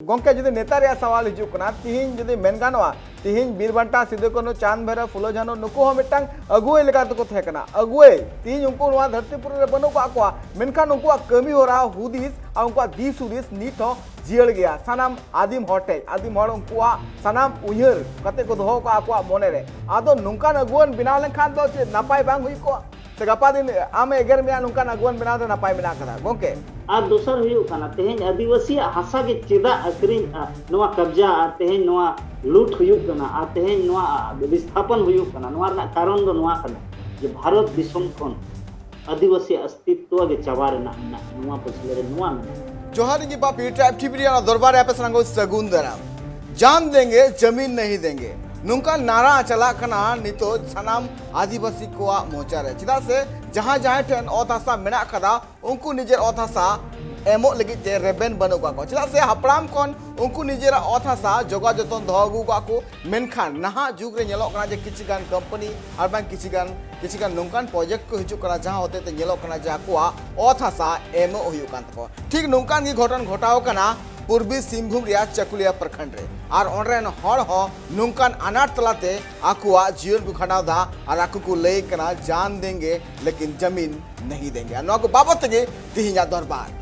गोंके जुदी नेता रे सवाल हिजुकना तिहिन जुदी मेन गानोआ तिहिन बीरबंटा सिदुकानु चांद भैरव फुलो झानो नुकु हो मिटंग अगुए लेका तको थेकना अगुए तिहिन उनको नवा धरतीपुर रे बनो को आकोआ मेनखान उनको कमी हो रहा हुदिस आ उनको दिस हुदिस नीत हो जियल गया सानाम आदिम हटे आदिम हड़ उनको सानाम उयहर कते को दोहो को आकोआ मोने रे आदो नुंकान अगुवन बिना लेखान दो नापाय बांग हुई को से गपा दिन आम एगर में नुंकान अगुवन बिना दो नापाय बिना कदा गोंके और दूसर हुआ तेहन आदिवासी हासा के चेदा अक्रीन नवा कब्जा और तेहन नवा लूट हुआ तेहन विस्थापन हुआ कारण दो नवा जे भारत दिसम खन आदिवासी अस्तित्व के चाबा नवा पछले नवा जोहार की बापी ट्राइब टीवी दरबार पे संगो सगुन दराम जान देंगे जमीन नहीं देंगे नुका नारा चला कना नितो सनाम आदिवासी को मोचा रे चिदा से जहां जहां ठेन ओत हासा मेना कदा उनको निजेर ओत हासा एमो लगी जे रेबेन बनो को चिदा से हपड़ाम कोन उनको निजेर ओत हासा जोगा जतन दोहगु को मेनखान नहा जुग रे नेलो कना जे किछिगान कंपनी आर बां किछिगान नुकान प्रोजेक्ट को हिजु कना जहां होते ते नेलो कना जा को ओत हासा एमो हुयु कान तको ठीक नुकान की घटन घटाव कना पूर्वी सिंहभूम चकुलिया प्रखंड रे और ऑनरेन हड़ हो नुकान अनाट तलाते आकुआ जीवन को खंडावदा और आकु को लय कना जान देंगे लेकिन जमीन नहीं देंगे नो को बाबत गे तिहिया दरबार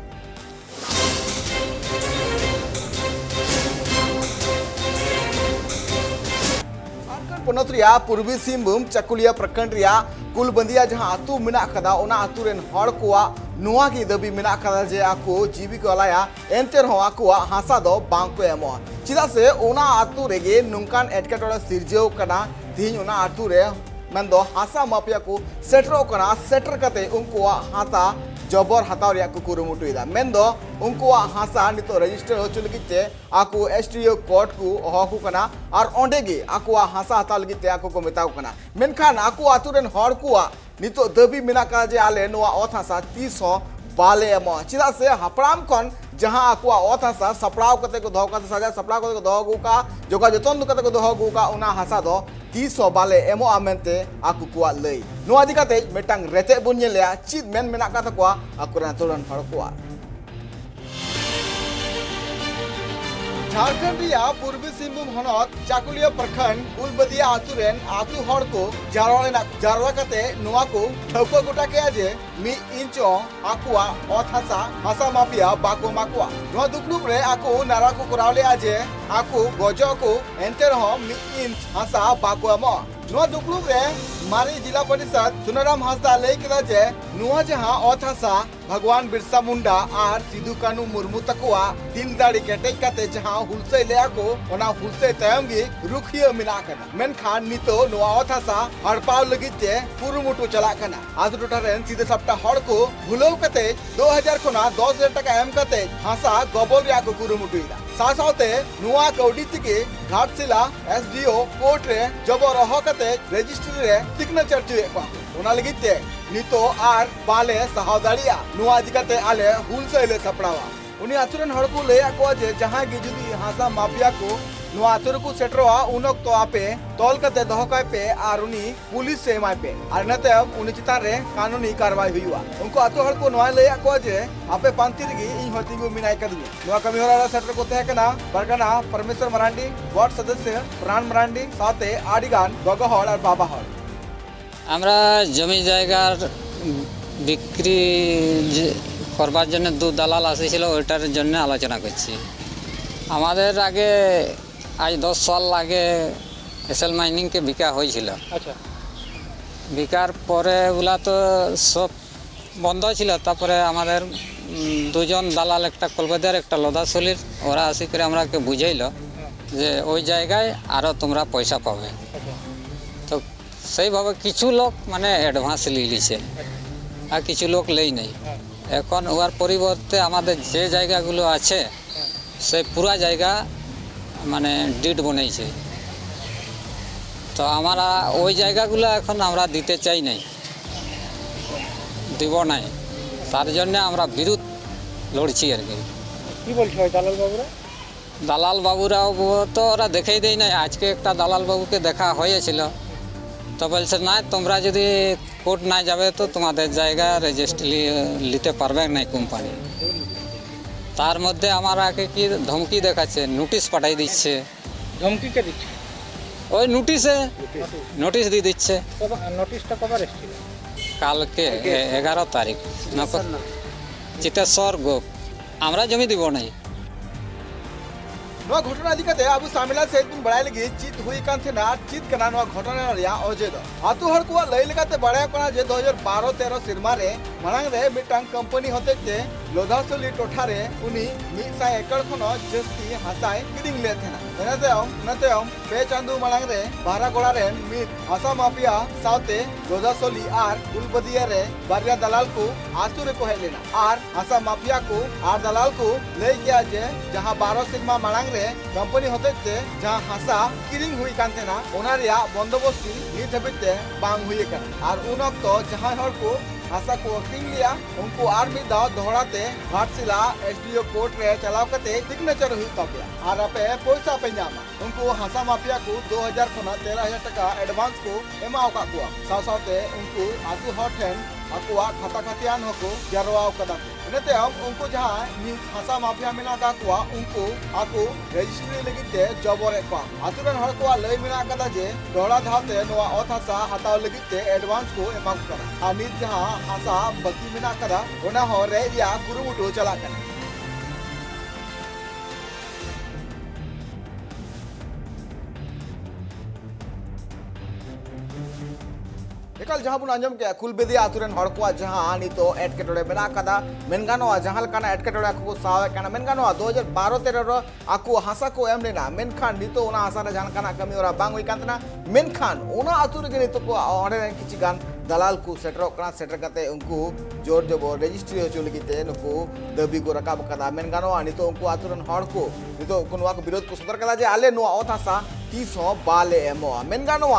पनत रिया पूर्वी सिंहभूम चकुलिया प्रखंड रिया कुलबंदिया जहां आतु मिना कदा ओना आतु रेन हड़ कोआ नुआ की दबी मिना कदा जे आको जीवी को लाया एंटर हो आकुआ हासा दो बांग को एमो चिदा से ओना आतु रेगे नुकान एटकेटोड़ा सिरजेव कना तिहिन ओना आतु रे मन दो हासा माफिया को सेटरो कना सेटर कते उनको हाता जबर हताव रिया को कुरुमुटुइदा मेन दो उनको हासा नितो रजिस्टर हो चुलगिते आको एसटीओ कोर्ट को हकु कना और ओंडेगे आको हासा हताव लगिते आको को मेताव कना मेनखान आको आतुरेन हड़ को नितो दबी मिना का जे आले नोआ ओत हासा 30 बाले एमो चिदा से हपड़ाम कोन जहां आकुआ ओत हासा सपड़ाव कते को दोह कते सजा सपड़ाव कते को दोहगु का जोगा जतन कते को दोहगु का उना हासा दो 30 बाले एमो आमेंते आकु कुआ लई नो आदि कते मेटांग रेते बुन नेलया चिद मेन मेना का तकोआ आकुरा तोरन हड़ कोआ झारखंड रिया पूर्वी सिंहभूम हनत चाकुलिया प्रखंड कुलबदिया आतुरेन आतु हड़ को जारवा कते नुआ को ठौको गोटा के जे मी इंचो आकुआ ओत हासा माफिया बाको माकुआ नुआ दुकलुक रे आको नारा को करावले आजे आको गजो को एंटर हो मी इंच हासा बाको एमो नुआ दुकलुक रे मारी जिला परिषद सुनाराम हासदा लई केदा जे नुआ जहां ओत हासा भगवान बिरसा मुंडा और सिदु कानू मुर्मू तकुआ दिल दाड़ी केटेज काते जहां हुलसे लेया को ओना हुलसे तयम गी रुखिया मिना कना मेनखान नितो नुआ ओत हासा हड़पाव लगिते पुरुमुटु चला कना आज टोटा रेन सीधे सप्ता हड़ को भुलो कते 2000 खोना 10000 टका एम कते हासा गबल रिया को कुरुमुटुइदा सासाते नुआ कौडी तिके घाटशिला एसडीओ कोर्ट रे जबर रह कते रजिस्ट्री रे सिग्नेचर चुए को ओना लगिते नितो आर बाले सहाव दाड़िया नुआ दिकते आले हुलसेले सपड़ावा उनी आतुरन हड़ को ले आको जे जहां गी जुदी हासा माफिया को नुआ आतुर को सेटरोआ उनक तो आपे तोल कते दहकाय पे आर उनी पुलिस से माय पे आर नते उनी चितान रे कानूनी कार्रवाई हुआ उनको आतु हड़ को नुआ ले आको जे आपे पांति रगी इन होतिगु मिनाय कदु नुआ कमी होरा सेटर को तहे कना बरगना परमेश्वर मरांडी वार्ड सदस्य प्राण मरांडी साथे आडिगान गगहड़ और बाबा हड़ আমরা জমি জায়গার বিক্রি করবার জন্য দু দালাল আসেছিল ওইটার জন্য আলোচনা করছি আমাদের আগে আজ 10 সাল আগে এসএল মাইনিংকে বিকা হয়েছিল আচ্ছা বিকার পরে ওগুলা তো সব বন্ধ ছিল তারপরে আমাদের দুজন দালাল একটা কলকাতার একটা লদাসলির ওরা আসি করে আমরাকে বুঝাইলো যে ওই জায়গায় আরও তোমরা পয়সা পাবে তো সেইভাবে কিছু লোক মানে অ্যাডভান্স নিয়ে লিছে আর কিছু লোক লেই নেই এখন ওর পরিবর্তে আমাদের যে জায়গাগুলো আছে সেই পুরা জায়গা মানে ডিড বনেছে তো আমরা ওই জায়গাগুলো এখন আমরা দিতে চাই নাই দিব নাই তার জন্য আমরা বিরোধ লড়ছি আর কি বলছো দালাল বাবুরাও তো ওরা দেখেই দেয় নাই আজকে একটা দালাল বাবুকে দেখা হয়েছিল তো বলছে না তোমরা যদি কোর্ট না যাবে তো তোমাদের জায়গা রেজিস্ট্রি নিতে পারবে না কোম্পানি তার মধ্যে আমাকে কি ধমকি দেখাচ্ছে, নোটিশ পাঠাই দিচ্ছে। ধমকি কে দিচ্ছে? ওই নোটিশে নোটিশ দিয়ে দিচ্ছে। নোটিশটা কবার এসেছিল? কালকে 11 তারিখ চিতেশ্বর গোপ। আমরা জমি দিব নাই। नवा घटना इदी कते अबु सामिला से दिन बड़ाई लगी चित हुई कान थे ना चित कना नवा घटना रिया अजे दो आतु हर को लई लगाते बड़ाय कना जे 2012-13 सिरमा रे मांग रे मिटांग कंपनी होते ते लोधासोली टोठा रे उनी 100 एकड़ खनो जस्ती हासाय किडिंग ले थे ना नते पे चांदू मांग रे बारा गोड़ा रे मित हासा माफिया साउते लोधासोली आर उलबदिया रे बारिया दलाल को आतु रे को हेलेना आर हासा माफिया को आर दलाल को ले गया जे जहां 12 सिरमा मांग कंपनी होते थे जहां हासा किरिंग हुई कानते ना ओना रिया बंदोबस्ती नित हबिते बांग हुई काना आर उन अक्तो जहां हर को हासा को अक्टिंग लिया उनको आर मी दाव दोहराते घाटशिला एसडीओ कोर्ट रे चलाव कते सिग्नेचर हुई तबला आर अपे पैसा पे नामा उनको हासा माफिया को 2000 खना 13000 टका एडवांस को एमाव का कुआ साथे उनको आतु हॉटेन अकुआ खाता खातियान होको जरवाव कदा इनते उनको जहां नि हासा माफिया मिना का कुआ उनको आको रजिस्ट्री लगिते जबरे को आतुरन हर को लई मिना कदा जे डोला धाते नोआ ओथ हासा हताव लगिते एडवांस को एमाव करा आ नि जहां हासा बकी मिना कदा ओना हो रे या गुरुमुटो चला कना एकल जहां बुन अंजम के कुलबेदी आतुरन हड़ को जहां नितो एटकेटोड़े मेना कदा मेनगानो जहां लकाना एटकेटोड़े को सावे काना मेनगानो 2012-13 रो आकु हासा को एम लेना मेनखान नितो ओना हासा रे जहां काना कमी ओरा बांग हुई कांतना मेनखान ओना आतुर के नितो को ओंडे किछि गान दलाल को सेटरो कना सेटर कते उनको जोर जबो रजिस्ट्री हो चुलगिते नुको दबी को रकाब कदा मेनगानो नितो उनको आतुरन हड़ को नितो कोनवा को विरोध को सदर कदा जे आले नो ओथ हासा तीस हो बाले एमो मेनगानो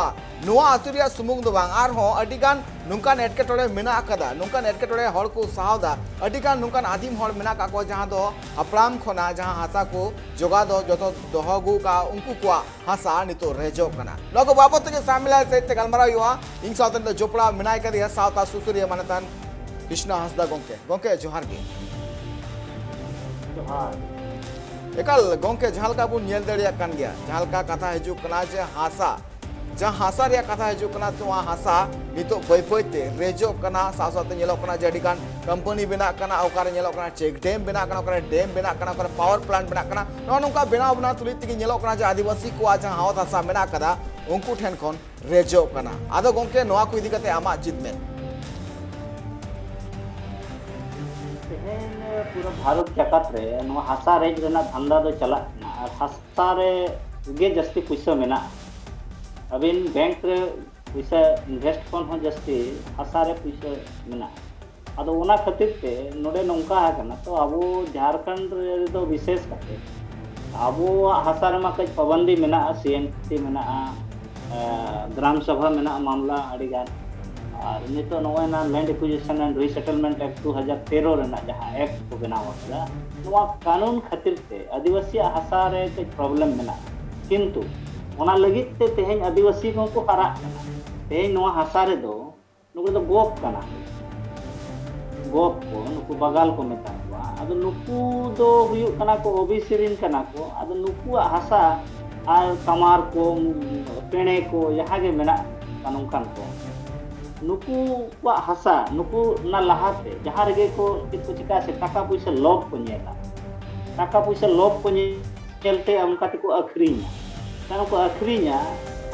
नुआ आतुरिया सुमुंग दो बांग आर हो अडिगान नुकान एटकेटोड़े मेना कदा नुकान एटकेटोड़े हड़ को सावदा अडिगान नुकान आदिम हड़ मेना का को जहां दो अपराम खना जहां हासा को जोगा दो जतो दोहगु का उनको को हासा नितो रेजो कना लोगो बाबत के सामिला से गलमरा युवा इंग सातन दो जोपड़ा मिनाय कदी सावता सुसुरिया मानतन कृष्णा हसदा गोंके जोहार गे एकल गोंके जहालका बुन नेल दड़िया कान गया जहालका कथा हिजु कना जे हासा जहां हासा रे कथा हिजु कना तो हासा नितो बयते रेजो कना सावसाते नेलो कना जडिकान कंपनी बिना कना ओकारे नेलो कना चेक डैम बिना कना ओकारे डैम बिना कना ओकारे पावर प्लांट बिना कना नोनका बिना बना तुली तिगी नेलो कना जे आदिवासी को जहां हावत हासा मेना कदा उनको ठेन खन रेजो कना आदो गोंके नोआ को इदी कते आमा जितमेन पूरा भारत जगत रे नोआ हासा रेज रेना धंधा दो चला ना हासा रे गे जस्ती पैसा मेना अबिन बैंक रे पैसा इन्वेस्ट कोन हो जस्ती हासा रे पैसा मेना अदो ओना खातिर ते नोडे नोंका है कना तो अबो झारखंड रे दो विशेष करते अबो हासा रे मा कई पाबंदी मेना सीएमसी मेना ग्राम सभा मेना मामला अडिगान और नितो नोना land acquisition and resettlement act 2013 रेना जहां एक्ट को बनावला नोआ कानून खातिर ते आदिवासी हासा रे के प्रॉब्लम मेना किंतु ओना लगित ते तेहेन आदिवासी को हारा कना तेहेन नोआ हासा रे दो नुको दो गोप कना गोप को नुको बगाल को मेता हुआ अदो नुकु दो हुयु कना को ओबीसी रिन कना को अदो नुकु हासा आर कमार को पेणे को यहाँ के मेना कानून कान को नुकु को हासा नुकु ना लहाते जहां रे को चिका से टाका पैसा लोभ को नेला टाका पैसा लोभ को नेलते उनका को अखरीना तानो को अखरीना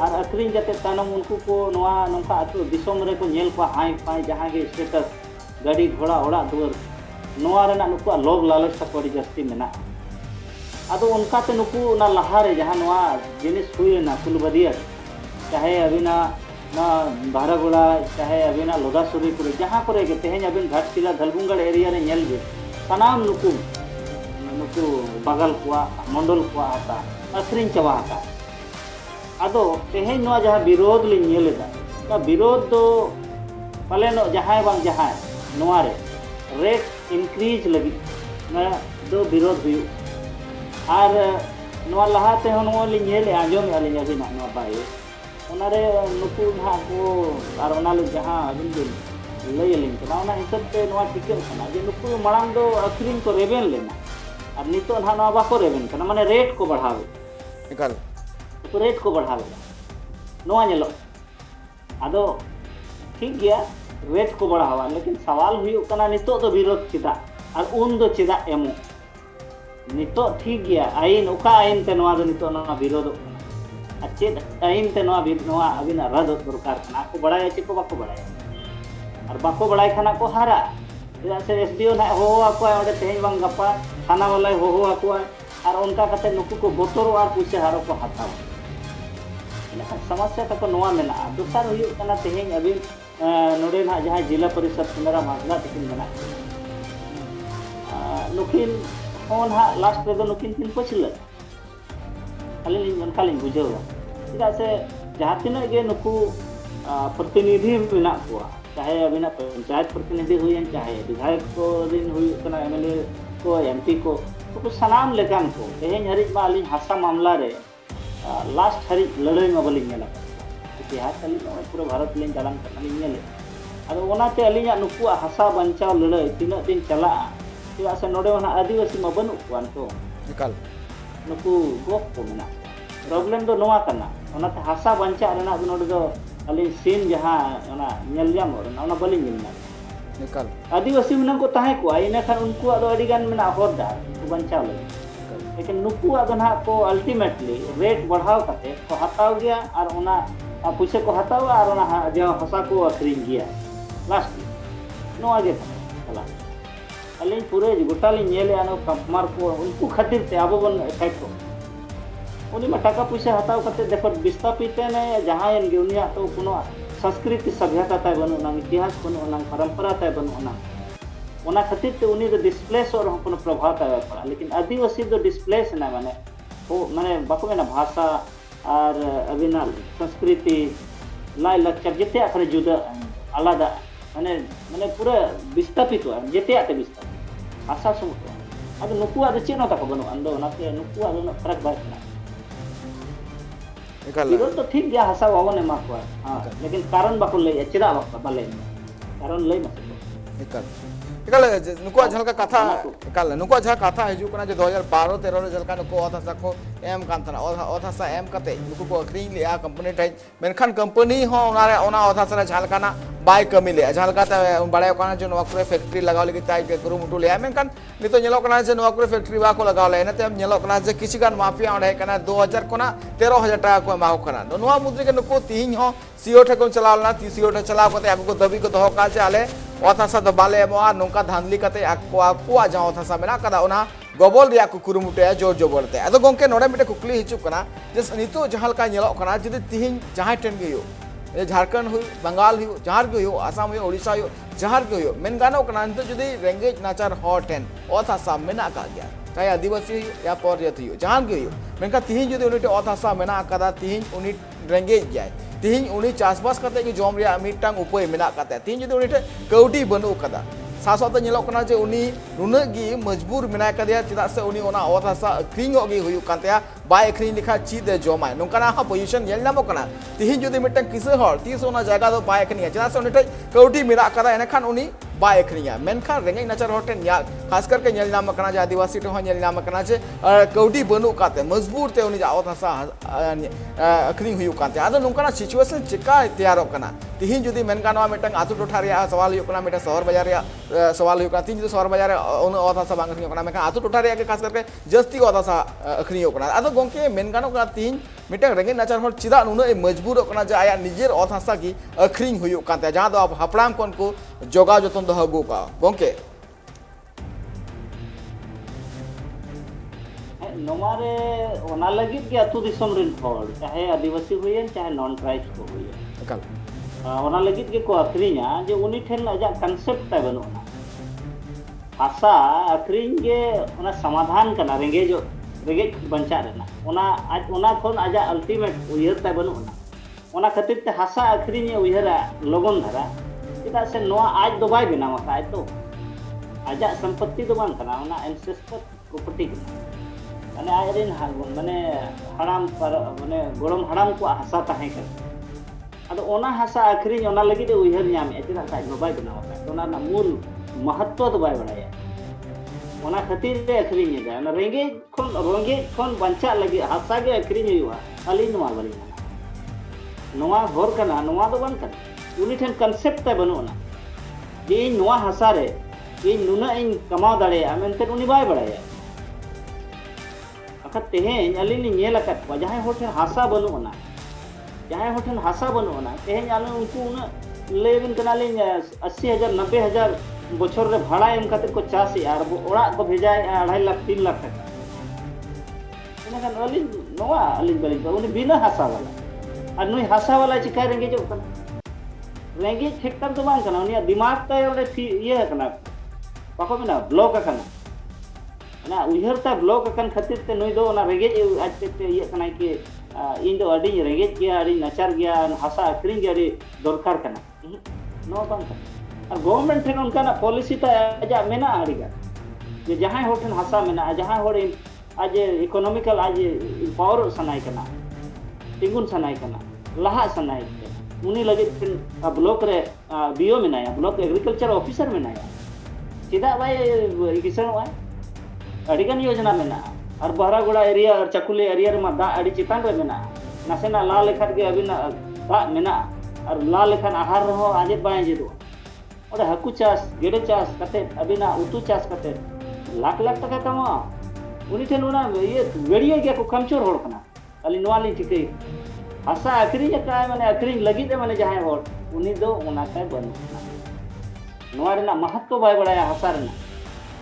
और अखरीन जाते तानो उनको को नोआ नोका अतु दिसोम रे को नेल को हाई फाई जहां के स्टेटस गाड़ी घोड़ा ओड़ा दुआर नोआ रे ना नुकु लोभ लालच सा पड़ी जस्ती मेना अदो उनका ते नुकु ना लहारे जहां नोआ जिनिस हुई ना कुलबदिया चाहे अबिना ना बारागोड़ा चाहे अबिना लोदासुरी पुर जहां करे के तेहेन अबिन घाटशिला धलबुंगड़ एरिया रे नेल बे तनाम नुकु बगल को मंडल को आता अखरीन चबा आता अदो तेहेन नोआ जहां विरोध ले नेलेदा ना विरोध दो पले नो जहां बांग जहां नोआ रे रेट इंक्रीज लगी ना दो विरोध हुई और नोआ लहाते हो नोआ ले नेले आंजोम आले अबिना नोआ बाय ओनारे नुकु जहां को और ओनाले जहां अबिन दिन लय लिन तना ओना हिसाब ते नोआ टिके कना जे नुकु मरांग दो अखरीन को रेबेन लेना और नितो ना नवा बाको रेबेन कना माने रेट को बढ़ावे एकाल तो रेट को बढ़ावे नवा नेलो आदो ठीक गया रेट को बढ़ावा लेकिन सवाल हुई कना नितो तो विरोध चिदा और उन दो चिदा एमो नितो ठीक गया आईन उका आईन ते नवा दो नितो ना विरोध अच्छे आईन ते नवा अबिना रद दरकार कना को बढ़ाया चे को बाको बढ़ाया और बाको बढ़ाई खाना को हारा चेदा से एसडीओ ना हो आको ओडे तेज बांग गप्पा थाना वाला हो आको और उनका कते नुकु को बोतरो और पूछे हारो को हटाव समस्या तक नवा मेना दोसर हुई कना तेज अभी नोडे ना जहां जिला परिषद मेरा मामला तकिन मेना नुकिन फोन हा लास्ट रे नुकिन किन पछिल खाली लिन बुझावा चेदा से जहां तिना गे नुकु प्रतिनिधि मेना को चाहे अबिना पंचायत प्रतिनिधि हुई चाहे विधायक को दिन हुई कना एमएलए को एमपी को तो सनाम लेकान को तेज हरिज मा अली हासा मामला रे लास्ट हरिज लड़ाई में बलिंग नेला इतिहास अली पूरा भारत लेन जालान करना नेले अदो ओनाते अलिया नुकु हासा बंचाव लड़ाई तीना दिन चला चेदा से नोडे वना आदिवासी मा बनु कोन तो एकाल नुकु गोप को मेना प्रॉब्लम दो नवा करना ओनाते हासा बंचा रेना नोडे दो अली सीन जहां ओना नेल जाम ओना बलिंग नेला एकाल आदिवासी मेना को ताहे को आइना खान उनको अदो अडिगान मेना होरदा को बंचाव ले लेकिन नुकु अदो ना को अल्टीमेटली रेट बढ़ाव करते को हटाव गया और ओना पैसे को हटाव और ओना जो हसा को अखरिन गया लास्ट नो आगे चला अली पूरे गोटाली नेले आनो कंपमार को उनको खातिर ते आबो बन इफेक्ट को उनी में टाका पैसा हटाव करते देखो विस्थापित ने जहां गे उनिया तो कोनो संस्कृति सभ्यता ताय बनु ना इतिहास बनु ना परंपरा ताय बनु ना ओना खातिर ते उनी डिस्प्लेस और कोनो प्रभाव ताय पड़ा लेकिन आदिवासी दो डिस्प्लेस ना माने वो माने बाको में भाषा और अबिना संस्कृति लाई लक्चर जेते आखरे जुदा आलादा माने माने पूरा विस्थापित हुआ जेते आते विस्थापित भाषा सुमतो अब नुकु आदो चेनो तक बनु अंदो ना के नुकु आदो फरक बात ना विरोध तो ठीक गया हसा वावन एमा को हां लेकिन कारण बाको ले चिरा बाको बले कारण ले मत एकाल एकाल नुको झलका कथा एकाल नुको झल कथा हिजु कना जे 2012 13 रे झलका नुको अथासा को एम कांतना अथासा एम कते नुको को अखरिंग लिया कंपनी टाइ मेनखान कंपनी हो ओना अथासा झलका ना बाय कमी ले झलका ते बड़े कना जे नवा करे फैक्ट्री लगाव लगी ताइ के गुरु मुटु ले मेनखान नितो नेलो कना जे नवा करे फैक्ट्री बा को लगाव ले नते नेलो कना जे किछि गान माफिया ओडे कना 2000 कोना 13000 टाका को माहो कना नवा मुद्रे के नुको तिहिं हो सीओ ठेकोन चलावना सीओ ठे चलाव कते आगु को दबी को दोहो का जे आले अथासा द बाले मोआ नोका धांधली कते आको जाओ अथासा मेना कदा ओना गबल रिया को कुरुमुटे जोर जबरते अदो गोंके नोडे मिटे कुकली हिचु कना जे नितो जहाल का नेलो कना जदि तिहिं जहां टेन गयो झारखंड हुई बंगाल हुई जहार के हो आसाम हुई ओडिशा हुई जहार के हो मेन गानो कना नितो जदि रेंगेज नाचार हॉ टेन अथासा मेना का गया चाहे आदिवासी या पर्यत हुई जहां के हो मेनका तिहिं जदि उनिटे अथासा मेना कदा तिहिं उनि रेंगेज जाय तिहिं उनि चासबास कते के जॉम रिया मिटांग उपाय मेना कते तिहिं जदि उनिटे कौडी बनु कदा सासोते नेलो कना जे उनि नुनगी मजबूर मेना कदिया चिदा से उनि ओना अथासा अखरिंगो गे हुयु कांतेया बाय अखरिंग लिखा चीदे जमाय नोकाना हा पोजीशन नेल नामो कना तिहिं जदि मिटांग किसे हर तीस ओना जायगा दो बाय अखरिंग चिदा से उनिटे कौडी मेना कदा एनखान उनि बाय अखरिंगा मेनखान रेंगे नाचार होटे न्याल खास करके नेल नाम कना जे आदिवासी तो नेल नाम कना जे कौडी बनु काते मजबूर ते उनि अथासा अखरिंग हुयु कांते आदो नोकाना सिचुएशन चिका तैयार कना तिहिं जदि मेनगानवा मिटांग आतु टोठा रिया सवाल हुयु कना मिटा शहर बाजार रिया सवाल हुयु कना तिहिं जदि शहर बाजार उन अथासा बांग अखरिंग कना मेका आतु टोठा रिया के खास करके जस्ती अथासा अखरिंग कना आदो गोंके मेनगानो कना तिहिं मिटांग रेंगे नाचार होट चिदा नुन मजबूर कना जे आया निजेर अथासा की अखरिंग हुयु कांते जहां दो हापड़ाम कोन को जोगा जतन दो हगु का गोंके नोमारे ओना लगी के अतु दिसम रिन हॉल चाहे आदिवासी हुई चाहे नॉन ट्राइब्स को हुई एकाल ओना लगी के को अखरिंगा जे उनी ठेन अजा कंसेप्ट ता बनुना आशा अखरिंग के ओना समाधान कना रेंगे बंचा रहना ओना आज ओना खोन आजा अल्टीमेट उयहर ता बनुना ओना खातिर ते हासा अखरिंग उयहरा लगन धरा चिदा से नोआ आज दो बाय बनावा का तो आजा संपत्ति दो बान कना ओना एंसेस्टर प्रॉपर्टी कना माने आयरिन माने हड़ाम पर माने गोड़म हड़ाम को हासा ताहे कर अदो ओना हासा अखरिंग ओना लगी उयहर न्याम चिदा का बाय बनावा का ओना ना मूल महत्व तो बाय बड़ाया ᱚᱱᱟ ᱠᱷᱟᱹᱛᱤᱨ ᱛᱮ ᱟᱹᱠᱷᱨᱤᱧ ᱮᱫᱟ ᱚᱱᱟ ᱨᱮᱸᱜᱮᱡ ᱠᱷᱚᱱ ᱵᱟᱧᱪᱟᱜ ᱞᱟᱹᱜᱤᱫ ᱦᱟᱥᱟ ᱜᱮ ᱟᱹᱠᱷᱨᱤᱧ ᱦᱩᱭᱩᱜᱼᱟ ᱟᱹᱞᱤᱧ ᱱᱚᱣᱟ ᱵᱟᱹᱞᱤᱧ ᱢᱮᱱᱟ ᱱᱚᱣᱟ ᱦᱚᱨ ᱠᱟᱱᱟ ᱱᱚᱣᱟ ᱫᱚ ᱵᱟᱝ ᱠᱟᱱᱟ ᱩᱱᱤ ᱴᱷᱮᱱ ᱠᱚᱱᱥᱮᱯᱴ ᱛᱟᱭ ᱵᱟᱹᱱᱩᱜᱼᱟ ᱡᱮ ᱤᱧ ᱱᱚᱣᱟ ᱦᱟᱥᱟ ᱨᱮ ᱤᱧ ᱱᱩᱱᱟᱹᱜ ᱤᱧ ᱠᱟᱢᱟᱣ ᱫᱟᱲᱮᱭᱟᱜᱼᱟ ᱢᱮᱱᱛᱮ ᱩᱱᱤ ᱵᱟᱭ ᱵᱟᱲᱟᱭᱟ ᱵᱟᱠᱷᱟᱱ ᱛᱮᱦᱮᱧ ᱟᱹᱞᱤᱧ ᱞᱤᱧ ᱧᱮᱞ ᱟᱠᱟᱫ ᱠᱚᱣᱟ ᱡᱟᱦᱟᱸᱭ ᱦᱚᱲ ᱴᱷᱮᱱ ᱦᱟᱥᱟ ᱵᱟᱹᱱᱩᱜᱼᱟ ᱡᱟᱦᱟᱸᱭ ᱦᱚᱲ ᱴᱷᱮᱱ ᱦᱟᱥᱟ ᱵᱟᱹᱱᱩᱜᱼᱟ ᱛᱮᱦᱮᱧ ᱟᱞᱮ ᱩᱱᱠᱩ ᱩᱱᱟᱹᱜ ᱞᱟᱹᱭᱵᱤᱱ ᱠᱟᱱᱟᱞᱤᱧ 80,000 90,000 বছর রে ভাড়া এম কাতে কো চাষি আর ওড়াক কো ভেজায় 2.5 লাখ 3 লাখ টাকা এনাখান আলিন বালিন উনি বিনা হাসা वाला আর নুই হাসা वाला চিকায় রেঙ্গে জো কানা রেঙ্গে ফ্যাক্টর তো বাং কানা উনি দিমাগ তাই ওরে ইয়ে কানা বাকো মেনা ব্লক কানা না উইহারতা ব্লক কান খাতির তে নুই দো ওনা রেঙ্গে আজতে ইয়ে কানা কি इन दो अड़ी रेंगेज गया अड़ी नचार गया हासा अक्रिंग गया अड़ी दरकार कना नो बांग और गवर्नमेंट ठेन उनका ना पॉलिसी ता आजा मेना आड़ीगा जे जहां होर ठेन हासा मेना जहां होर आज इकोनॉमिकल आज पावर सनाय कना तिंगुन सनाय कना लहा सनाय उनी लगे ब्लॉक रे बीओ मेनाया ब्लॉक एग्रीकल्चर ऑफिसर मेनाया चिदा भाई किसान वाय अड़ीगन योजना मेना और बहरागुड़ा एरिया और चकुले एरिया रे दा अड़ी चितान रे मेना नासेना ला लेखान के अबिना दा मेना और ला लेखान आहार रहो आजे बाय जेदो और हाकू चास गेडे चास कते अबिना उतु चास कते लाख लाख टका कमा उनी ठेन उना ये वेडियो गया को कमचोर होड़ कना अली नोवाली चिके हासा अखरी का माने अखरी लगी दे माने जहां होड़ उनी दो उना का बनु नोवा रेना महत्व बाय बड़ाया हासा रेना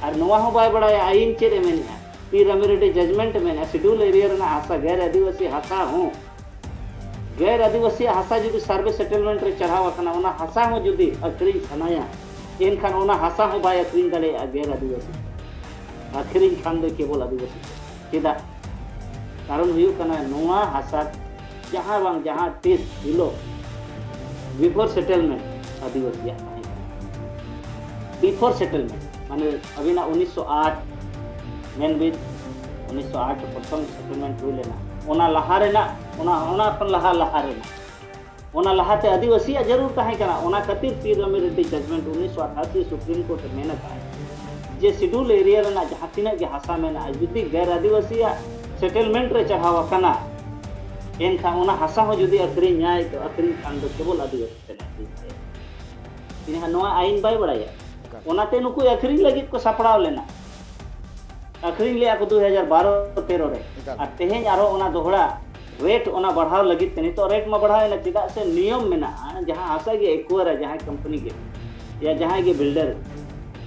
और नोवा हो बाय बड़ाया आईन चेरे मेनिया पिरामिड जजमेंट में शेड्यूल एरिया रेना हासा गैर आदिवासी हासा हूँ गैर आदिवासी हासा जुदी सर्वे सेटलमेंट रे चढ़ावा कना उना हासा हो जुदी अक्रिंग सनाया एनखान उना हासा हो बाय अक्रिंग दले गैर आदिवासी अक्रिंग खान दो केवल आदिवासी चेदा कारण हुयु कना नोवा हासा जहां बांग जहां तीस किलो बिफोर सेटलमेंट आदिवासी बिफोर सेटलमेंट माने अभी ना 1908 मेन बिट 1908 प्रथम सेटलमेंट हुई लेना ओना लहा रेना ओना अपन लहा रेना ओना लहाते आदिवासी जरूर ताहे कना ओना खातिर पिरामिड जजमेंट 1988 सुप्रीम कोर्ट मेना का जे शेड्यूल एरिया रेना जहां तिना के हासा मेना जुदी गैर आदिवासी सेटलमेंट रे चढ़ावा कना एनखा ओना हासा हो जुदी अखरी न्याय तो अखरी खान दो केवल आदिवासी तेना इने नोआ आईन बाय बड़ाया ओनाते नुकु अखरी लगी को सपड़ाव लेना अखरीन लिया को 2012-13 रे और तेहें आरो ओना दोहरा रेट ओना बढ़ाव लगी ते तो रेट में बढ़ावे ना चिदा से नियम मेना जहां हासा के एक्वायर है जहां कंपनी के या जहां के बिल्डर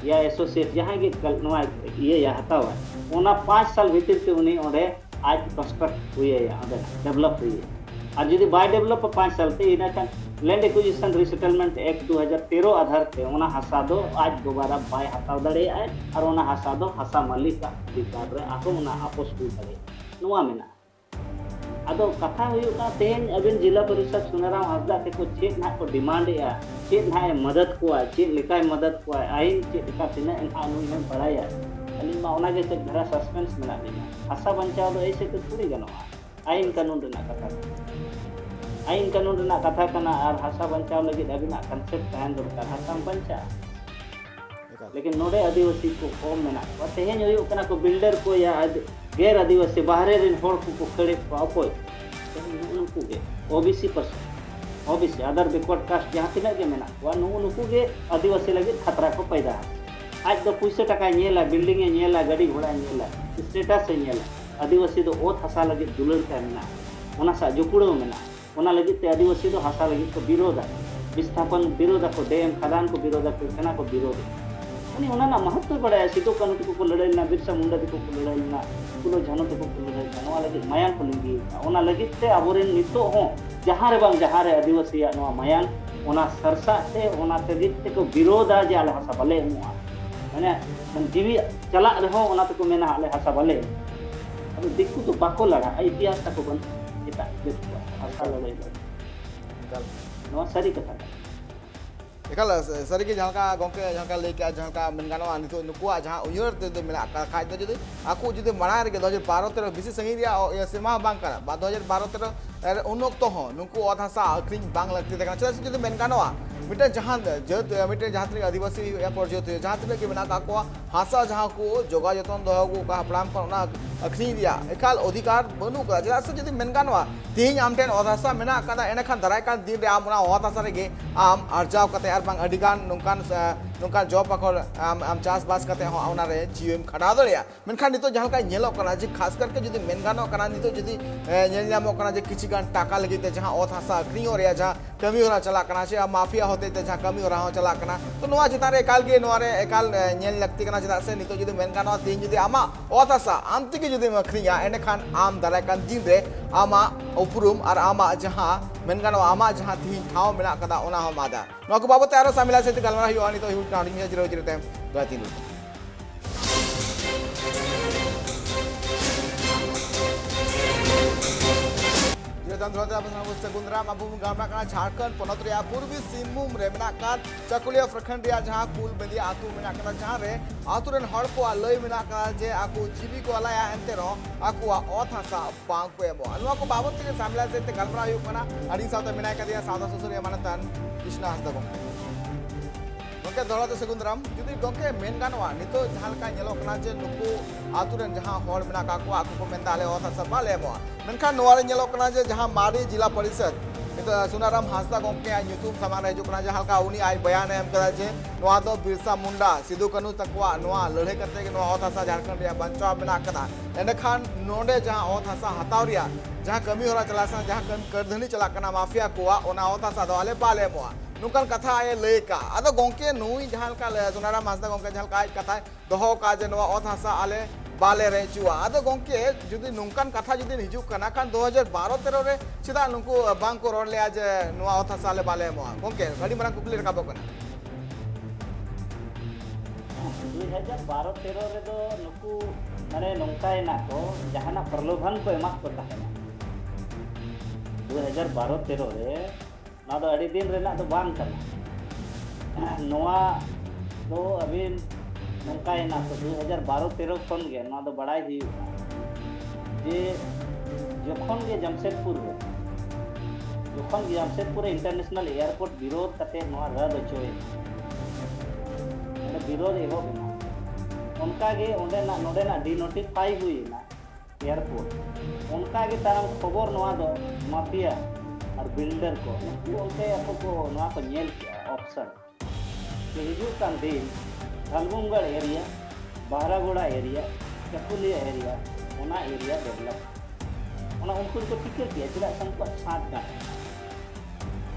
या एसोसिएट जहां के नवा ये या हतावा ओना 5 साल भीतर से उनी ओडे आज कंस्ट्रक्ट हुई है या डेवलप हुई है और यदि बाय डेवलप 5 साल ते इना का लैंड एक्विजिशन रिसेटलमेंट एक्ट 2013 आधार पे ओना हासा दो आज दोबारा बाय हताव दड़े आए और ओना हासा दो हासा मालिक का अधिकार रे आको ओना आपोस हुई दड़े नोवा मेना आदो कथा हुई का तेन अबिन जिला परिषद सुनाराम हासदा के को चेक ना को डिमांड या चेक ना मदद को चेक लिकाय मदद को आईन चेक का तिना एनका अनु में पढ़ाया अली मा ओना के घरा सस्पेंस मेना देना हासा बंचाव दो ऐसे तो थोड़ी गनवा आईन कानून रेना कथा आईन कानून रेना कथा कना और हासा बंचाव लगी अबिना कंसेप्ट तहन दरकार हासा बंचा लेकिन नोडे आदिवासी को कम मेना तेहेन हुई कना को बिल्डर को या गैर आदिवासी बाहरे रेन होड़ को खड़े को अपोय नुकु के OBC person OBC other backward caste जहां तिना के मेना वा नुकु के आदिवासी लगी खतरा को पैदा आज तो पैसा टका नेला बिल्डिंग ए नेला गाड़ी घोड़ा नेला स्टेटस ए नेला आदिवासी दो ओत हासा लगी दुलर का मेना ओना सा जुकुड़ो मेना ओना लगी ते आदिवासी दो हासा लगी को विरोध विस्थापन विरोध को डैम खदान को विरोध को सेना को विरोध उनी ओना ना महत्व बड़ा सिदो कानू को लड़ाई ना बिरसा मुंडा को लड़ाई ना कुलो झानो को लड़ाई ना ओना लगी मायान को लिंगी ओना लगी ते अबोरेन नितो हो जहां रे बांग जहां रे आदिवासी या नवा मायान ओना सरसा से ओना ते दिते को विरोध आ जे आले हासा भले हुआ माने जीवी चला रहो ओना ते को मेना आले हासा भले अब दिक्कु तो बाको लड़ा इतिहास तक बन kita asal lagi नवा सारी कथा एकाल सारी के जहां का गोंके जहां का लेके जहां का मनगानो नितो नुकुआ जहां उयर ते मेना खाय दो जदि आकु जदि माना रे 2012-13 बेसी संगी रिया सीमा बांग करा 2012-13 उन वक्त हो नुकु अधासा अक्रिंग बांग लगती देखना जदि मनगानो मिटे जहां जत मिटे जहां तक आदिवासी या परजत जहां तक के मेना का हासा जहां को जोगा जतन दो को का हपड़ाम को ना अखनी दिया एकाल अधिकार बनु का जरा से जदि मेन गानवा तेज आम ठेन ओत हासा मेना का एने खान दाराय कान दिन रे आम ओत हासा रे आम अर्जाव कते आर बांग अडिगान नोंकान जॉब पाखर आम चास बास कते हो ओना रे जीवन खड़ा दरिया मेनखान नितो जहां का नेलो कना जे खास करके जदि मेन गानो कना नितो जदि नेल नामो कना जे किछि गान टाका लगी ते जहां ओत हासा अखनी हो रे जहां कमी होरा चला कना से माफिया होते ते जहां कमी होरा हो चला कना तो नोआ चितान रे एकाल गे नोआ रे एकाल नेल लगती कना चदा से नितो जदि मेन गानो तीन जदि आमा ओत हासा आम तिके जदि अखरिया एने खान आम दाराय कान दिन रे आमा उपरुम और आमा जहां मेन गानो आमा जहां तीन ठाव मेना कदा ओना हो मादा नोआ को बाबत आरो सामिला से गलमरा हुआ नितो हुट नाडी में जिरो जिरो टाइम गाती लु सगुंदरा माबूम गामना झारखंड पनत रे पूर्वी सिंहभूम रे मेना कान चाकुलिया प्रखंड रे जहां कुल बेदी आतु मेना का जहां रे आतु रेन हड़ को लय मेना का जे आकु जीवी को अलाया एंते रो आकु ओत हासा बांग को एमो अनवा को बाबत के सामला से ते गलमरा हुई कना अडी साथ मेना का दिया सादा ससुर मानतान कृष्णा हसदा गोंके दौड़ा तो सगुंदराम जुदी गोंके मेन गानवा नितो जहां लका नेलो कना जे नुकु आतु रेन जहां हड़ मेना का को आकु को मेनदा ले ओत हासा बाले एमो मेनखान नोआ रे नेलो कना जे जहां मारी जिला परिषद नितो सुनाराम हासदा गोंके आ ᱧᱩᱛᱩᱢ सामान रे जुकना जहां का उनी आई बयान एम करा जे नोआ दो बिरसा मुंडा सिदु कनु तकवा नोआ लड़े करते के नोआ ओत हासा झारखंड रे बंचाव मेना कदा एंडखान नोंडे जहां ओत हासा हताव रिया जहां कमी होरा चलासा जहां करधनी चला कना माफिया कोआ ओना ओत हासा दवाले बाले मोआ नुकन कथा आए लय का अदो गोंके नुई जहां का सुनाराम हासदा गोंके जहां का कथा दोहो का जे नोआ ओत हासा आले बाले रे चुआ आदो गोंके जुदी नुकन कथा जुदी हिजु कना खान 2012-13 रे चिदा नुकु बांग को रोड ले आज नोआ ओत हासा आले बाले मोआ गोंके गडी मरा कुकली रकाबो कना 2012-13 रे दो नुकु माने नोंकाय ना को जहाना प्रलोभन को एमा को ताहेना 2012-13 रे ना दो अड़ी दिन रेना दो बांग कना नोआ दो अबिन नोंकाय ना तो 2012-13 खन गे ना दो बड़ाई ही जे जखन गे जमशेदपुर रे जखन गे जमशेदपुर इंटरनेशनल एयरपोर्ट विरोध कते नोआ रद होचोय विरोध एहो बिना उनका गे ओंडे ना नोडे ना डिनोटिफाई हुई ना एयरपोर्ट उनका गे तारम खबर नोआ दो माफिया और बिल्डर को उनके आपको को नोआ को नेल किया ऑप्शन कि हिजू कान दिन Dhalbhumgarh area Baharagora area Chakulia area ओना एरिया डेवलप ओना उनको को टिकट किया चला संकट साथ का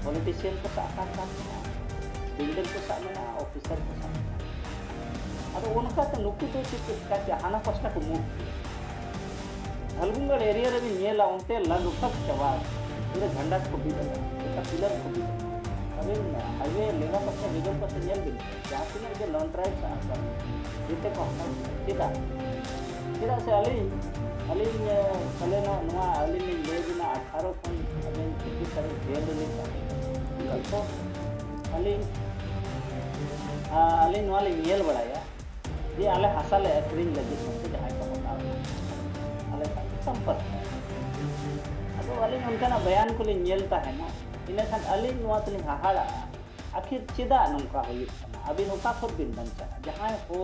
पॉलिटिशियन को साथ का बिल्डर को साथ में ऑफिसर को साथ अब उनका तो नुकु तो टिकट का हाना कष्ट को मूव धलगुमगढ़ एरिया रे भी नेला उनते लगभग चवा पूरे झंडा को भी लगा इसका पिलर को भी अभी हाईवे लेना पड़ता लीगल पर से नेल भी जहाँ से ना ये लॉन्ग ड्राइव से आता है जितने को सीधा से अली कले ना नवा अली ने ले बिना 18 खन अभी किसी तरह जेल ले तो अली नवा ले नेल बढ़ाया ये आले हसा ले एक्रीन लगी सबसे जहाँ का होता है आले संपर्क अब अली उनका ना बयान को ले नेलता है ना इन्हें खान अली नवा तली हाहाड़ा आखिर चिदा नौका हुई अभी नौका खुद बिन बंचा जहाँ हो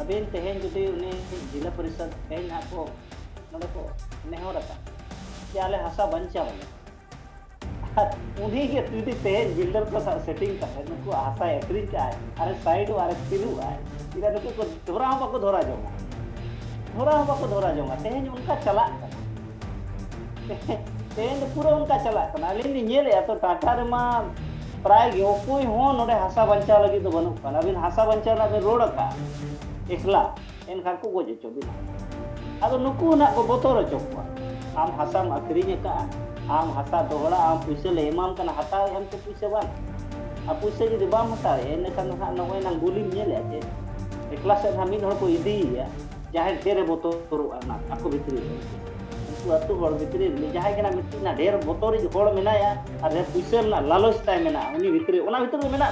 अभी तेहन जुदी उन्हें जिला परिषद तेहन आपको नोड़े को नहीं हो रहा कि आले हसा बंचा वाले उन्हीं के तुझे तेहन बिल्डर को सेटिंग का है नुको हसा एक्रीन का है अरे साइड अरे पिलू है इधर नुको को धोरा हम को धोरा जाऊंगा तेहन उनका चला तेहन पूरा उनका चला करना अली ने तो टाटा रे मा प्राय गे कोई हो नोडे हासा बंचा लगी तो बनू कन अबिन हासा बंचा ना रोड का एकला एन खान को गोजे चो बिना अब नुकु ना को बोतोर चोकवा आम हासा अखरीन का आम हासा दोहड़ा आम पैसे ले एमाम कन हता हम तो पैसे बान अब पैसे जदि बाम हता एन खान ना नोय ना गुली नेले जे एकला से हम इन को इदी या जाहे तेरे बोतोर ना आपको भीतरी अतु हड़ भितरी जहाँ के मिट्टी ना ढेर बोतोरी हड़ मेनाया और पैसे ना लालच ताय मेना उनी भितरी ओना भितरी मेना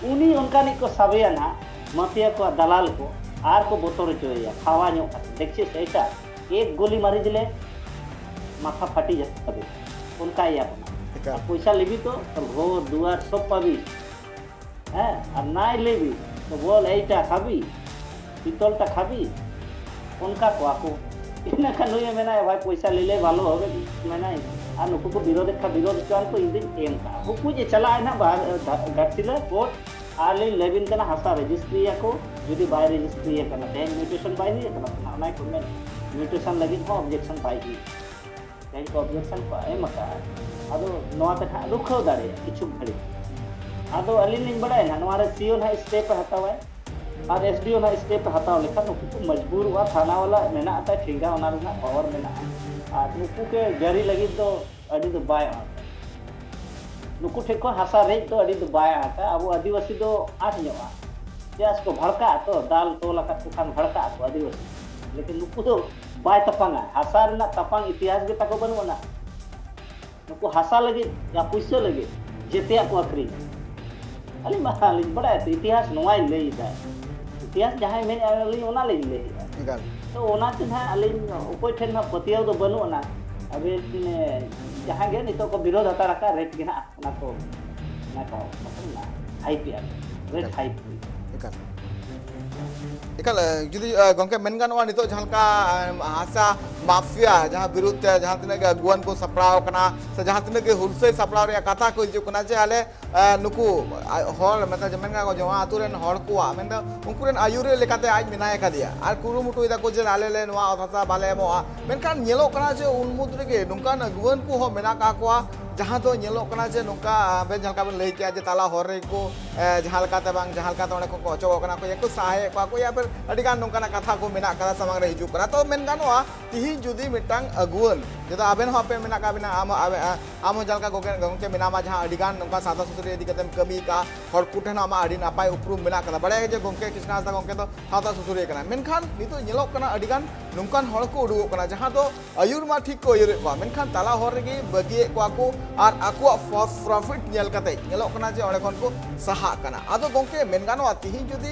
उनी उनकानी को साबेया ना माफिया को दलाल को आर को बोतोर चोया खावा नो देखछे सेटा एक गोली मारी दिले माथा फाटी जाता उनका या Eka. पैसा लेबी तो घर दुआर सब पाबी हाँ और नाई लेबी तो बोल এইটা খাবি পিতলটা খাবি उनका को आको इना खान नुए मेना भाई पैसा ले ले भालो होबे मेना আর নুকু को विरोध चुआन को इंदिन एम का हुकु जे चला है ना घाटसिला कोर्ट आले लेबिन कना हासा रजिस्ट्री को जुदी बाय रजिस्ट्री कना तेन म्यूटेशन बाय नहीं कना ना को में म्यूटेशन लगी हो ऑब्जेक्शन पाई की तेन को ऑब्जेक्शन को एम का अदो नवा कथा रुखो दाड़े किछु घड़ी अदो अलिन लिन बड़ाय ना नवा रे सीओ ना स्टेप हटावे और एसडीओ ना स्टेप हटाव लेखा नुकु को मजबूर हुआ थाना वाला मेना आता ठिंगा ओना रना पावर मेना और नुकु के जरी लगी तो अड़ी तो बाय नुकु ठेक को हासा रेज तो अड़ी तो बाय आता अब आदिवासी तो आठ ᱧᱚᱜᱼᱟ जस को भड़का तो दाल तो लका खान भड़का तो आदिवासी लेकिन नुकु तो बाय तपांगा हासा रना तपांग इतिहास के ताको बनवना नुकु हासा लगी या पैसा लगी जेते को आखरी अली माली बड़ा है इतिहास नोवाई ले दा इतिहास जहां में अली ओना ले ले Egal. तो ओना tin ha अली उकोय ठेन ना पतियाव दो बनु ना अबे तिने जहां गे नितो को विरोध हता रखा रेट गे ना ओना को मतलब ना हाई पे rate high Egal. Egal judi gongke men ganoa nito jahan ka hasa mafia jahan birut jahan tinaga aguan ko saprao kana se jahan tinaga hulse saprao re kata ko hiju kana je ale nuku hor meta jemen ga jawa aturen hor ko men da unkuren ayure lekate aj minaya ka dia ar kuru mutu ida ko je ale le noa hasa bale mo men kan nyelo kana je unmud rege nungkan aguan ko ho mena ka ko जहाँ तो ñelo kana je nungka ben jahan ka ben lei kya je tala hor re ko jahan leka te bang jahan leka te one ko koco kana ko ekko sahe ko ya per adi kan nungka na katha ko mena kada samang re hiju kana to men ganoa tihi judi mitang aguan jeto aben ho pe mena ka bina amo jahan ka gongke mena ma jahan adi kan nungka sata susuri edi katem kami ka hor kuten ama adi napai uprum mena kana bade je gongke krishna asa gongke to sata susuri kana menkhan nitu ñelo kana adi kan nungkan hor ko udu kana jahan to ayur ma thik ko ayur ko menkhan tala hor regi bagi ko aku R akuak profit nyel kate nyelok kana je ole kon ko saha kana ado gongke men ganoa tihin jodi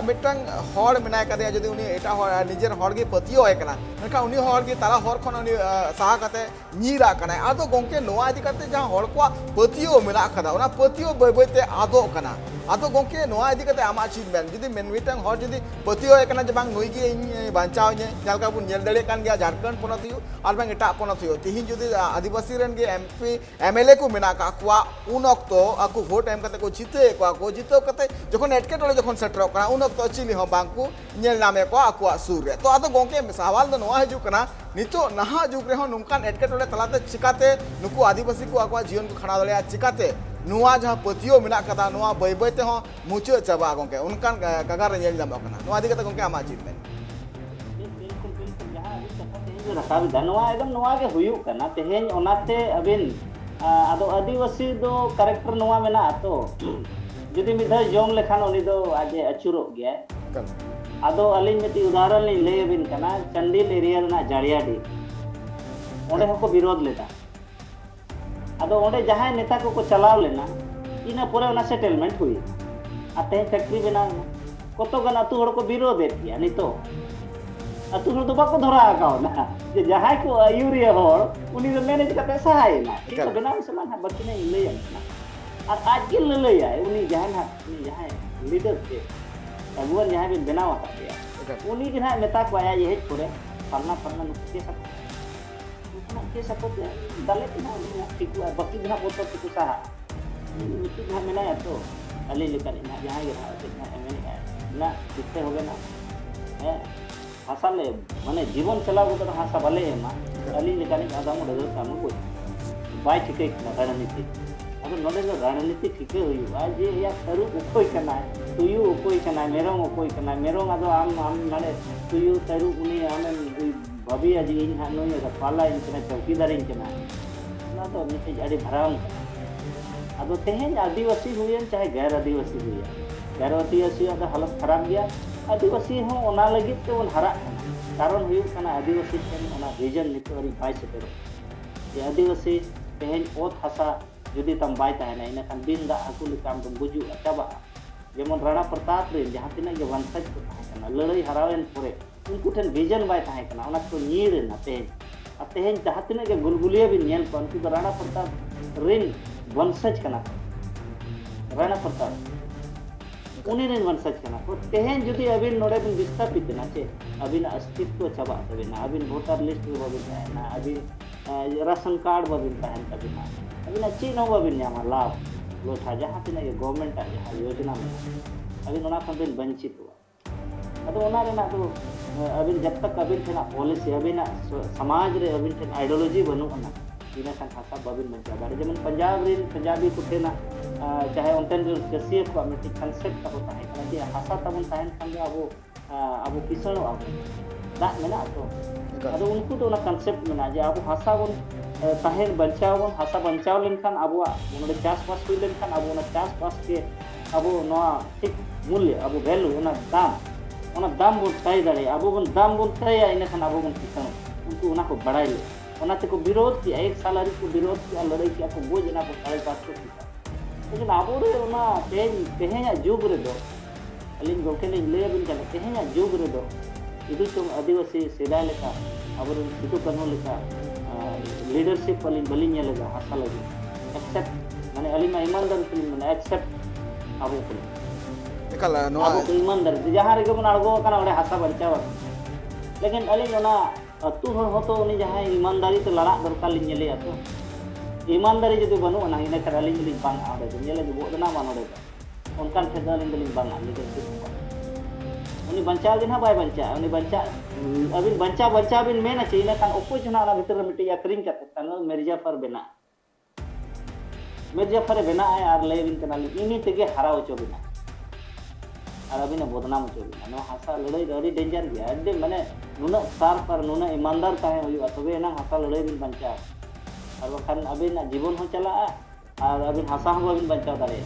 mitang hor menai kade jodi uni eta hor nijer hor ge patio hoy kana menka uni hor ge tala hor khon uni saha kate nyira kana ado gongke noa idi kate jahan hor ko patio mena kada ona patio boy boy te ado kana ado gongke noa idi kate ama achievement jodi men mitang hor jodi patio hoy kana je bang noi ge bancao nye jalka bun nyel dare kan gya Jharkhand ponat yu ar bang eta ponat yu tihin jodi adivasi ren ge MP MLA को मेना का कुआ उन ऑक्तो आकु what am कते को जीते को जीतो कते जखन एटके टोले जखन सेटर कना उन ऑक्तो चिली हो बांकु नेल नामे को आकु सूर्य तो आदो गोंके सवाल द नोआ हिजु कना नितो नहा जुग रे हो नुकान एटके टोले तलाते चिकाते नुकु आदिवासी को आकु जीवन को खणा दले चिकाते नुआ जहां पतियो मेना कदा नुआ बय बय ते हो मुचो चबा गोंके उनकान कगार रे नेल जामो कना नुआ दिगते गोंके आमा जीत में बिल्कुल बिल्कुल जहां अभी कथा तेज रखाब धनवा एकदम नोआ के हुयु कना तेहेन ओनाते अबिन आदो आदिवासी दो कैरेक्टर नोआ मेना तो जुदी मिधा जोम लेखान उनी दो आज अचुरो गया आदो अलिन मिति उदाहरण ले लेबिन कना चंडील एरिया ना जाड़ियाडी ओंडे हको विरोध लेता आदो ओंडे जहां नेता को चलाव लेना इना पूरा ना सेटलमेंट हुई आते फैक्ट्री बना कतो गन अतु हड़ को विरोध एतिया नितो अतु हड़ तो बाको धरा आकाव ना जे जहां को यूरिया हड़ उनी दो मैनेज करते सहाय ना इतो बनाव समान हा बच्चे ने ले ना और आज के ले आए उनी जहां ना उनी जहां लीडर के अगुवन जहां भी बनाव आता उनी के ना नेता को आया ये छोड़े फलना फलना के सपोर्ट दले के ना ठीक है बाकी ना बोतो के सहा मिट्टी ना मेना तो अली लेकर ना जहां ये ना एमएलए ना दिखते हो गए ना है भाषा ले माने जीवन चलाव को भाषा भले एमा अली लेकानी आदाम डगर काम को बाय ठिके रणनीति अब नोडे रणनीति ठिके हुई आज ये या सरू उकोई कना तुयु उकोई कना मेरों उकोई कना मेरों आदो आम माने तुयु सरू उनी आमे भाभी आज इन हानो ये पाला इनकना चौकीदार इनकना ना तो मिटे अड़ी भराम आदो तेहेन आदिवासी हुयन चाहे गैर आदिवासी हुयन गैर आदिवासी आदो हालत खराब गया आदिवासी हो ओना लगित ते उन हरा कारण हुयु कना आदिवासी ठेन ओना विजन नितोरी बाय सेटेरो जे आदिवासी तेहेन ओत हसा जुदी तम बाय ताहेना इना खान बिन दा आकु लिकाम तुम बुजु अचाबा जेमन राणा प्रताप रे जहां तिना के वंशज को ताहेना लड़ाई हरावेन परे उनको ठेन विजन बाय ताहेना ओना को नीर ना तेहेन तेहें जहाँ तीन के गुलगुलिया भी नियन को उनको राणा प्रताप रेन वंशज कना राणा प्रताप उन्हीं रेन वंशज कना को तेहें जुदी अबिन नोड़े बिन विस्थापित ना चे अबिन अस्तित्व चबा तबिना अबिन वोटर लिस्ट में बबिन ना अबिन राशन कार्ड बबिन तहन तबिना अबिन चीन हो बबिन न्यामा लाभ लोटा जहाँ तीन के गवर्नमेंट आ जहाँ योजना में अबिन उना खन बिन वंचित हुआ अतो उना रे ना तो अबिन जब तक अबिन थे ना पॉलिसी अबिन समाज रे अबिन थे आइडियोलॉजी बनु ना इना खान हासा बबिन बंचा दारे जमन पंजाब रे पंजाबी को थे ना चाहे उनतन जो जसिए को मिट्टी कंसेप्ट का होता है कि हासा तबन ताहन खान अब किसान अब दा मेना तो अदो उनको तो ना कंसेप्ट मेना जे अब हासा बन ताहन बंचाव बन हासा बंचाव लेन खान अब उनडे चास पास हुई लेन खान अब उना चास पास के अब नोआ ठीक मूल्य अब वैल्यू उना दाम बन तय दाड़े अब बन दाम बन तय इन खान अब बन किसान उनको उना को बढ़ाई ले उना ते को विरोध किया 1 साल आरी को विरोध किया लड़ाई किया को बोझ ना को 550 किसान लेकिन अब रे उना तेहें जुग रे दो अलिन गोके ने ले बिन चले तेहें जुग रे दो इदु तुम आदिवासी सेदाय लेका अब सितु कनो लेका लीडरशिप अलिन बलिन लेगा हासा लगे एक्सेप्ट माने अलिन ईमानदार फिल्म माने एक्सेप्ट अब को निकल नोआ अब ईमानदार जहां रे मन अड़गो कना ओडे हासा बचाव लेकिन अलिन ओना अतु हो तो उनी जहां ईमानदारी तो लड़ा दरकार लिन ले तो ईमानदारी जदि बनु ना इने कर अलिन लिन बांग आड़े नेले बोदना मानोडे उनकान ठेदा अलिन लिन बांग लीडरशिप उनी बंचाव दिन बाय बंचा उनी बंचा अबिन बंचा बिन मेन अच्छे इने कान ओको जना ना भीतर मिट्टी अकरिंग करते तनो मिर्जाफर बेना है और ले बिन कनाली इनी तेगे हराव चो बिना और अबिन बदनाम चो बिना नो हासा लड़ाई अड़ी डेंजर गया अड्डे माने नुना सार पर नुना ईमानदार ताहे हुआ तबे ना हासा लड़ाई बिन बंचा और बखान अबिन जीवन हो चला और अबिन हासा हो अबिन बंचा दारे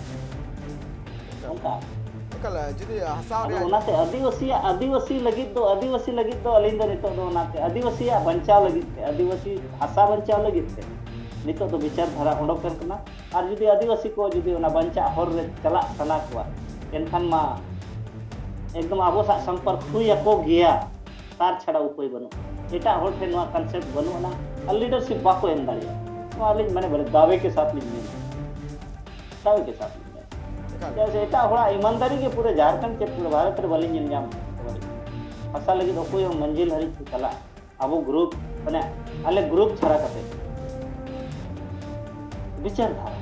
उनका निकल जुदी हासा रे ओनाते आदिवासी लगित दो अलिंद नितो दो ओनाते आदिवासी बंचाव लगित आदिवासी हासा बंचाव लगित नितो तो विचार धारा उडोक करना और जुदी आदिवासी को जुदी ओना बंचा हर रे चला सना को एनखान मा एकदम आबो सा संपर्क हुई को गया तार छड़ा उपाय बनो एटा हर ठे नोआ कांसेप्ट बनो ना और लीडरशिप बाको एम दाड़िया तो आलिन माने बड़े दावे के साथ जैसे एटा होड़ा ईमानदारी के पूरे झारखंड के पूरे भारत रे बलिन इंजाम हसा लगी तो कोई मंजिल हरी चला अब ग्रुप माने अले ग्रुप छरा कते विचारधारा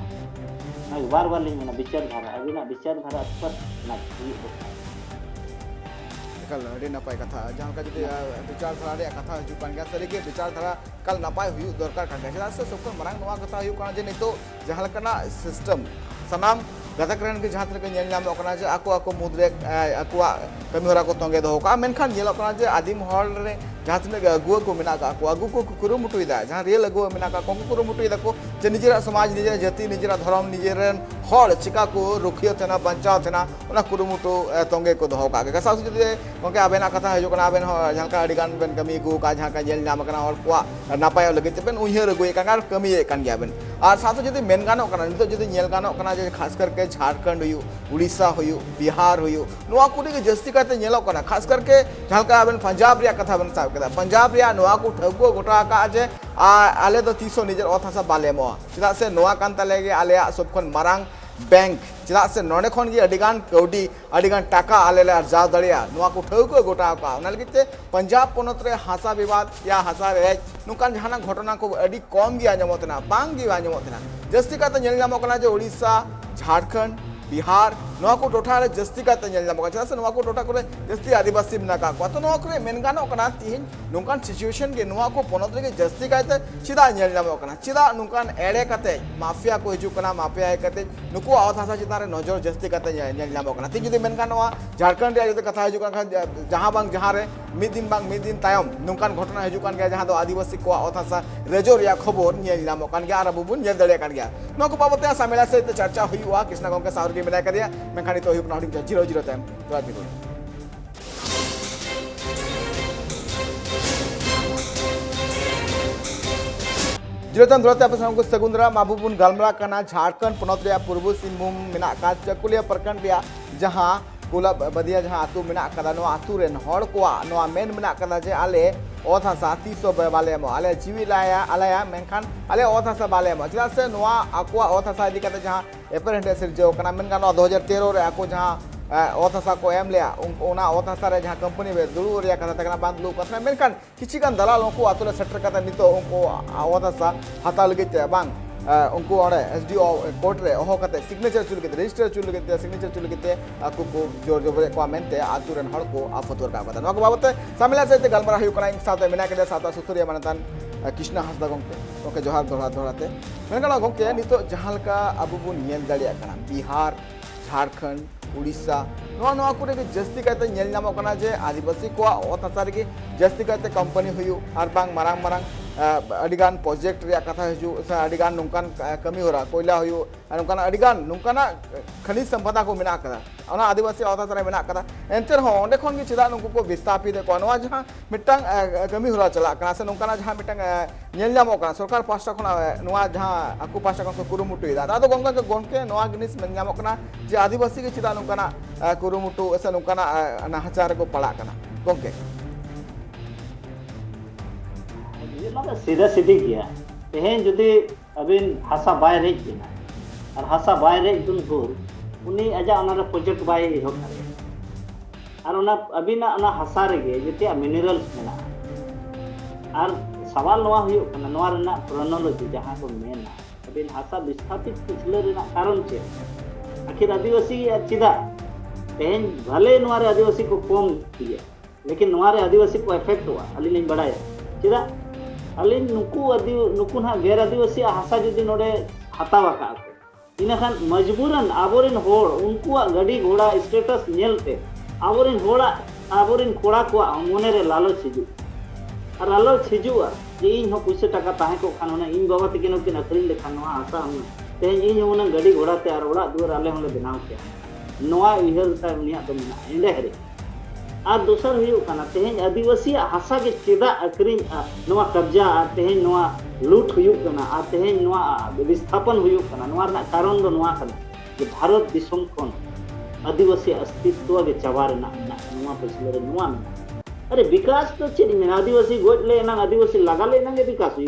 ना बार लिन ना विचारधारा अभी ना विचारधारा स्पष्ट ना कल अड़ी नपाय कथा जहाँ का जुदी विचारधारा रे कथा हजुकान गया सरी के विचारधारा कल नपाय हुई दरकार कान गया से सबको मरांग नवा कथा हुई कान जे नितो जहाँ लकना सिस्टम सनाम गतक रन के जहाँ तक नेल नाम ओकना जे आको मुद्रे आकुआ कमी होरा को तोंगे दो का मेनखान नेल ओकना जे आदिम हॉल रे जहाँ तक अगुआ को मिना का अगु को कुरुमुटुई दा जहाँ रियल अगुआ मिना का को कुरुमुटुई दा को जे निजेरा समाज निजेरा जाति निजेरा धर्म निजेरन हॉल चिका को रुखियो तेना बंचाव तेना ओना कुरुमुटु तोंगे को दो का गसा जुदी कोके आबेना कथा हजो कना आबेन जहाँ का अडिगान बेन कमी को का जहाँ का नेल नाम कना हॉल को नापाय लगे तेबेन उहिर अगुए कांगार कमी कान गया बेन और साथ जुदी मेन गानो कना नितो जुदी नेल गानो कना जे खास करके झारखंड हुई उड़ीसा हुई बिहार हुई नोआ कुडी के जस्ती करते नेलो कना खास करके जहाँ का आबेन पंजाब रिया कथा बन साब केदा पंजाब रिया नोआ को ठगो गोटा का जे आले तो 300 निजर अथासा बाले मो चिदा से नोआ कान तलेगे आले सबखन मारांग बैंक चिदा से नोने खन गे अडिगान कौडी अडिगान टाका आलेले अर्जाव दड़िया नोआ को ठगो गोटा का ओना लगिते पंजाब पोनत रे हासा विवाद या हासा रेज नुकान जहाना घटना को अडी कम गे आजमतना बांग गे आजमतना जस्ती का नेल नामकना जे ओडिशा झारखंड बिहार नोआ को टोठा रे जस्ती का नेल नामका चला से नोआ को टोठा करे जस्ती आदिवासी बिना का तो नोआ करे मेनगानो कना तिहिन नुकान सिचुएशन के नोआ को पोनत रे जस्ती काते चिदा नेल नामकना चिदा नुकान एड़े कते माफिया को हिजु कना माफिया कते नुको आवथासा चिता रे नजर जस्ती कते नेल नामकना ति जुदी मेनगानो झारखंड रे कथा हिजु कना जहां बांग जहां रे मिद दिन तायम नुकान घटना हिजु कान गया जहां दो आदिवासी को आवथासा रेजोर या खबर नेल नामकन गया आर बुबुन नेल दड़े कान गया नो को बाबते सामेला से चर्चा हुआ कृष्णा गंगा सावर के मिला करिया मेखानी तो हुई नाउडिंग 00 टाइम तो आदि जिरोतन द्रोते आप संग सगुंदरा माबुबुन गालमरा कना झारखंड पनत रे पूर्व सिंहभूम मिना का चकुलिया प्रखंड रे जहां कुला बदिया जहां आतु मेना कदा नो आतु रेन हड़ कोआ नो मेन मेना कदा जे आले ओथ हासा 300 बाले एमो आले जीवी लाया आलया मेनखान आले ओथ हासा बाले एमो चला से नोआ आकुआ ओथ हासा इदी कते जहां एपरेंट सिरजो कना मेनखान 2013 रे आको जहां ओथ हासा को एम लिया ओना ओथ हासा रे जहां कंपनी बे दुलु रिया कथा तकना बांध लु कथा मेनखान किछि गान दलाल उनको आतु ले सेटर कता नितो उनको ओथ हासा हाता लगित बांग उनको और एसडीओ कोर्ट रे ओहो कते सिग्नेचर चुल के रजिस्टर चुल के सिग्नेचर चुल के आकु को जोर जोर को मेनते आतु रेन हड़ को आफतवर का बता नक बाबत सामिला से गलमरा हुई कना इन साथ मेना के साथ सुसुरिया मानतान कृष्णा हासदा गोंके ओके जोहार दोहराते मेनकना गोंके नितो जहालका अबु बु नेल दाड़िया कना बिहार झारखंड उड़ीसा नोआ को जस्ती कहते नेल नामो कना जे आदिवासी को ओत हासा रे जस्ती कहते कंपनी हुई आर बांग मारांग मारांग अडिगान प्रोजेक्ट रे कथा हजू से अडिगान नुकान कमी हो रहा कोयला हुई नुकान अडिगान नुकाना खनिज संपदा को मेना कदा ओना आदिवासी ओत हासा रे मेना कदा एंतर हो ओंडे खन गे चिदा नुकु को विस्थापित को नोआ जहां मिटांग कमी हो रहा चला कना से नुकाना जहां मिटांग नेल नामो कना सरकार पास्टा खना नोआ जहां आकु पास्टा खन को कुरुमुटु दा दादो गोंके नोआ गिनिस मेन नामो कना जे आदिवासी के चिदा नुकाना कुरुमुटु ऐसा नुकाना नाहचार को पड़ा कना गोंके सीधा सीधी गया तेहें जुदी अबिन हासा बाय रेज बिना और हासा बाय रेज दुन भूर उनी अजा ओना प्रोजेक्ट बाय हो करे और ओना अबिना ओना हासा रेगे जते मिनरल्स मेना और सवाल नोआ हुयो कना नोआ रेना क्रोनोलॉजी जहां को मेना अबिन हासा विस्थापित पिछले रेना कारण चे आखिर आदिवासी चिदा तेहें भले नोआ रे आदिवासी को कम दिया लेकिन नोआ रे आदिवासी को इफेक्ट हुआ अली नहीं बढ़ाया चिदा अली नुकु ना गैर आदिवासी हासा जुदी नोडे हतावा का इनखान मजबूरन आबोरिन होड़ उनको गाड़ी घोड़ा स्टेटस नेलते आबोरिन होड़ा आबोरिन कोड़ा को मने रे लालच हिजु और लालच हिजुआ जे इन हो पैसा टाका ताहे को खान होना इन बाबा तकिन किन अखरिन लेखान नोआ हासा हम तेन इन होना गाड़ी घोड़ा ते और ओड़ा दुआर आले होले बनाव के नोआ इहर ता उनिया तो मिना इंडे हरे और दूसर हुई कना तेहें आदिवासी हासा के चेदा अकरिन नोआ कब्जा तेहें नोआ लूट हुई कना आ तेहें नोआ विस्थापन हुई कना नोआ ना कारण दो नोआ कना जे भारत दिसम कोन आदिवासी अस्तित्व के चबार ना नोआ पिछले रे नोआ अरे विकास तो चेद में आदिवासी गोज ले ना आदिवासी लगा ले ना विकास हुई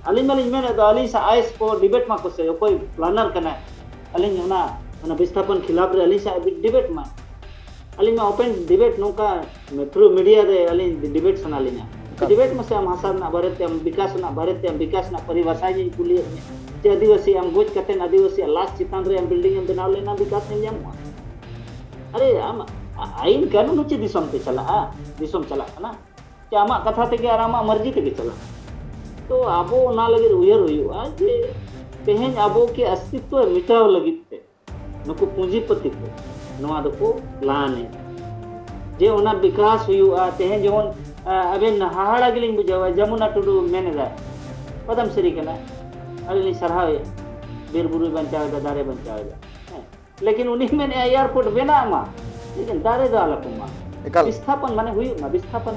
अलिन मलिन में तो अली सा आईएस को डिबेट मा को से कोई प्लानर कना अलिन ना विस्थापन खिलाफ रे अली सा डिबेट मा अली में ओपन डिबेट नौका थ्रू मीडिया दे अली डिबेट सना लिना डिबेट में से हम हासा ना भारत हम विकास ना परिभाषा जी कुली जे आदिवासी हम गोज कते आदिवासी लास्ट चितान रे हम बिल्डिंग हम बनाव लेना विकास नहीं जाम अरे हम आईन कानून चे दिसम पे चला ना जे आमा कथा ते के आरामा मर्जी ते के चला तो आबो ना लगे उयर हुई जे तेहें आबो के अस्तित्व मिटाव लगित नुकु पूंजीपति को नोआ दको लाने जे ओना विकास हुआ तेहें जेमन अबेन हाहाड़ा गिलिंग बुझावा जमुना टुडू मेनेदा पदम श्री कना अली सरहावे बीरबुरु बंचावे दारे बंचावे लेकिन उन्हीं में एयरपोर्ट बेना मा लेकिन दारे दाला कुमा विस्थापन माने विस्थापन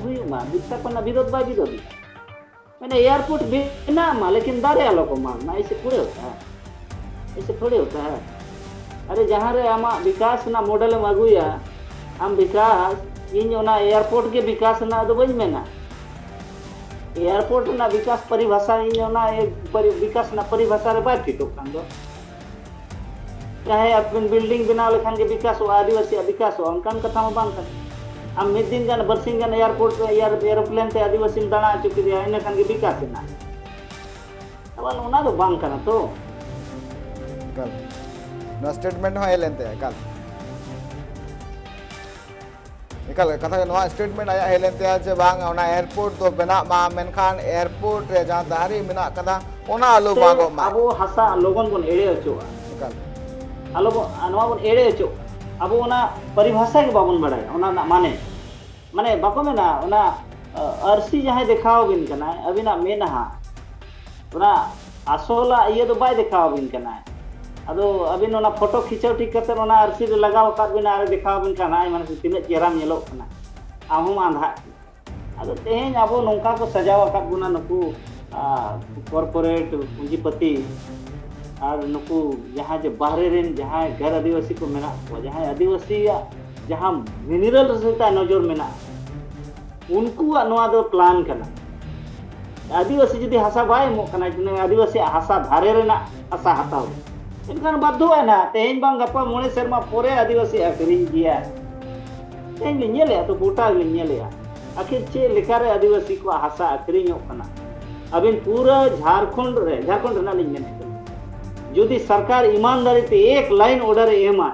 विस्थापन विरोध बा विरोध मैंने एयरपोर्ट बेना मा लेकिन दारे आलो कुमा ना ऐसे थोड़े होता है अरे जहाँ रे आमा विकास ना मॉडल में अगुया हम विकास इन ओना एयरपोर्ट के विकास ना तो बज में ना एयरपोर्ट ना विकास परिभाषा इन ओना विकास ना परिभाषा रे बात ठीक कान दो चाहे अपन बिल्डिंग बना लेखान के विकास हो आदिवासी विकास हो अंकन कथा में बांग हम मिड दिन गन बरसिंग गन एयरपोर्ट पे एरोप्लेन ते आदिवासी दाना चुकी दिया इन खान के विकास ना अब ओना तो बांग करना तो कल ना स्टेटमेंट हो हेलेंते कल कथा नोआ स्टेटमेंट आया हेलेंते जे बांग ओना एयरपोर्ट तो बना मा मेनखान एयरपोर्ट रे जहां दारी मेना कदा ओना आलो बागो मा अबो हासा लोगन बन एड़े अचो कल आलो नोआ बन एड़े अचो अबो ओना परिभाषा के बाबन बड़ाय ओना माने बाको में ना ओना अरसी जहां दिखाओ बिन कना अभी ना मेना ओना आसोला ये तो बाय दिखाओ बिन कना अदो अभी नोना फोटो खिंचाव ठीक करते नोना अरसी रे लगाव का बिना आरे दिखाव बिन का ना माने तिने चेहरा नेलो कना आहुम आंधा अदो तेहें आबो नोंका को सजाव का गुना नको कॉर्पोरेट पूंजीपति और नुकु जहाँ जे बाहरे रेन जहाँ घर आदिवासी को मेना को जहाँ आदिवासी जहाँ मिनरल से नजर मेना उनको नवा दो प्लान करना आदिवासी जुदी हसा बाय मो कना जने आदिवासी हसा धारे रेना हसा हताव इनखान बाध्य है ना तेहन बांग गप्पा मोने शर्मा पोरे आदिवासी अकरिंग गया तेहन लिᱧᱮᱞᱮ तो गोटा लिᱧᱮᱞᱮ आखिर चे लेकारे आदिवासी को हसा अकरिंग कना अबिन पूरा झारखंड ना लिñ मेने जुदी सरकार ईमानदारी ते एक लाइन ऑर्डर एमा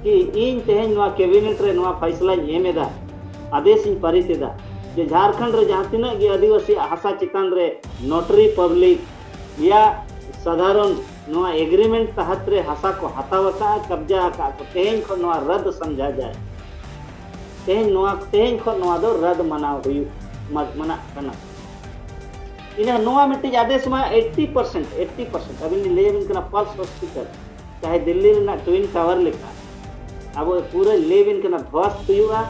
कि इन तेहन नवा कैबिनेट रे नवा फैसला एमेदा आदेश इन परितेदा जे झारखंड रे जहाँ तीना गे आदिवासी हसा चितान रे नोटरी पब्लिक या साधारण नवा एग्रीमेंट तहत रे हसा को हतावका कब्जा का तेहन खो नवा रद्द समझा जाए तेहन खो नवा दो रद्द मनाव हुई मना कना इन्हें नवा मिट्टी आदेश में 80% अभी लेविन कना पल्स हॉस्पिटल चाहे दिल्ली में ट्विन टावर लेका अब पूरे लेविन कना ध्वस्त हुआ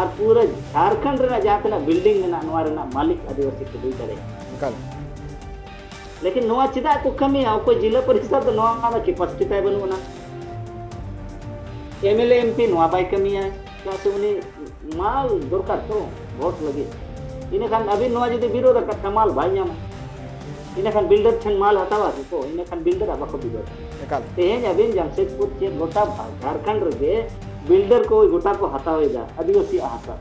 और पूरे झारखंड रे जहाँ तना बिल्डिंग में नवा रे मालिक आदिवासी को दी करे लेकिन नवा चिदा को कमी है कोई जिला परिषद नवा में कैपेसिटी ताई बनु ना एमएलए एमपी नवा बाय कमी है क्या से उन्हें माल दरकार तो वोट लगे इन्हें खान अभी नवा जुदी विरोध का माल भाई नाम इन्हें खान बिल्डर ठन माल हटावा तो इन्हें खान बिल्डर अब को विरोध तेहन अभी जमशेदपुर चे गोटा झारखंड रे बिल्डर को गोटा को हटावेगा आदिवासी हसा